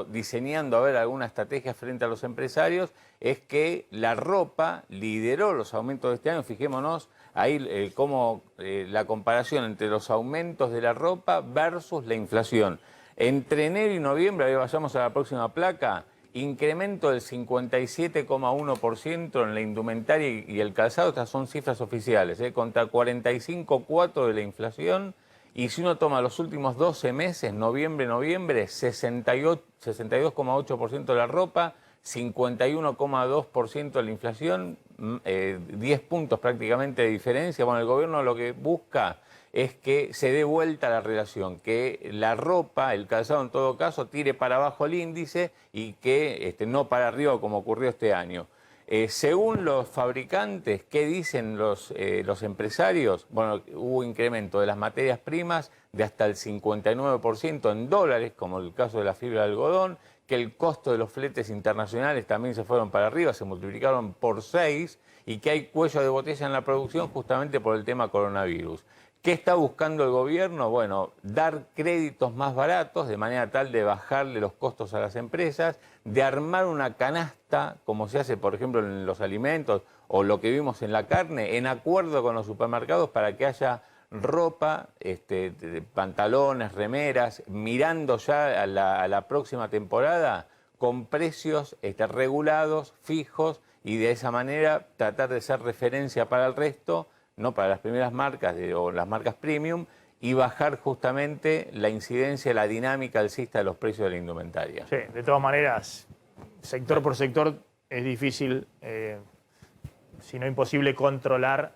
diseñando a ver alguna estrategia frente a los empresarios, es que la ropa lideró los aumentos de este año. Fijémonos ahí cómo la comparación entre los aumentos de la ropa versus la inflación. Entre enero y noviembre, ahí vayamos a la próxima placa, incremento del 57,1% en la indumentaria y el calzado. Estas son cifras oficiales, contra 45,4% de la inflación. Y si uno toma los últimos 12 meses, noviembre, 62,8% de la ropa, 51,2% de la inflación, 10 puntos prácticamente de diferencia. Bueno, el gobierno lo que busca es que se dé vuelta la relación, que la ropa, el calzado en todo caso, tire para abajo el índice y que no para arriba como ocurrió este año. Según los fabricantes, ¿qué dicen los empresarios? Bueno, hubo incremento de las materias primas de hasta el 59% en dólares, como el caso de la fibra de algodón, que el costo de los fletes internacionales también se fueron para arriba, se multiplicaron por 6 y que hay cuello de botella en la producción justamente por el tema coronavirus. ¿Qué está buscando el gobierno? Bueno, dar créditos más baratos de manera tal de bajarle los costos a las empresas, de armar una canasta, como se hace, por ejemplo, en los alimentos o lo que vimos en la carne, en acuerdo con los supermercados para que haya ropa, pantalones, remeras, mirando ya a la próxima temporada con precios regulados, fijos, y de esa manera tratar de ser referencia para el resto, no para las primeras marcas o las marcas premium, y bajar justamente la incidencia, la dinámica alcista de los precios de la indumentaria. Sí, de todas maneras, sector por sector es difícil, si no imposible, controlar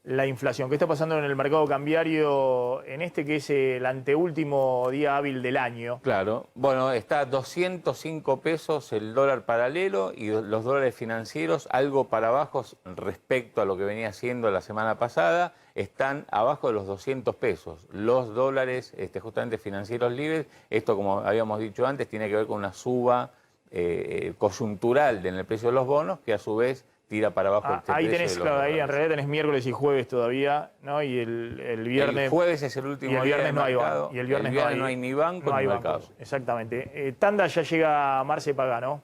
la inflación. ¿Qué está pasando en el mercado cambiario en que es el anteúltimo día hábil del año? Claro, bueno, está a 205 pesos el dólar paralelo y los dólares financieros algo para abajo respecto a lo que venía siendo la semana pasada, están abajo de los 200 pesos. Los dólares justamente financieros libres, esto como habíamos dicho antes, tiene que ver con una suba coyuntural en el precio de los bonos que a su vez tira para abajo el ahí precio tenés, de los claro, ahí dólares. en realidad tenés miércoles y jueves todavía, ¿no? Y el viernes... El jueves es el último y el viernes día no hay mercado. banco. Y el viernes, no hay ni banco no hay ni bancos. mercado. Exactamente. Tanda, ya llega Marce Pagano.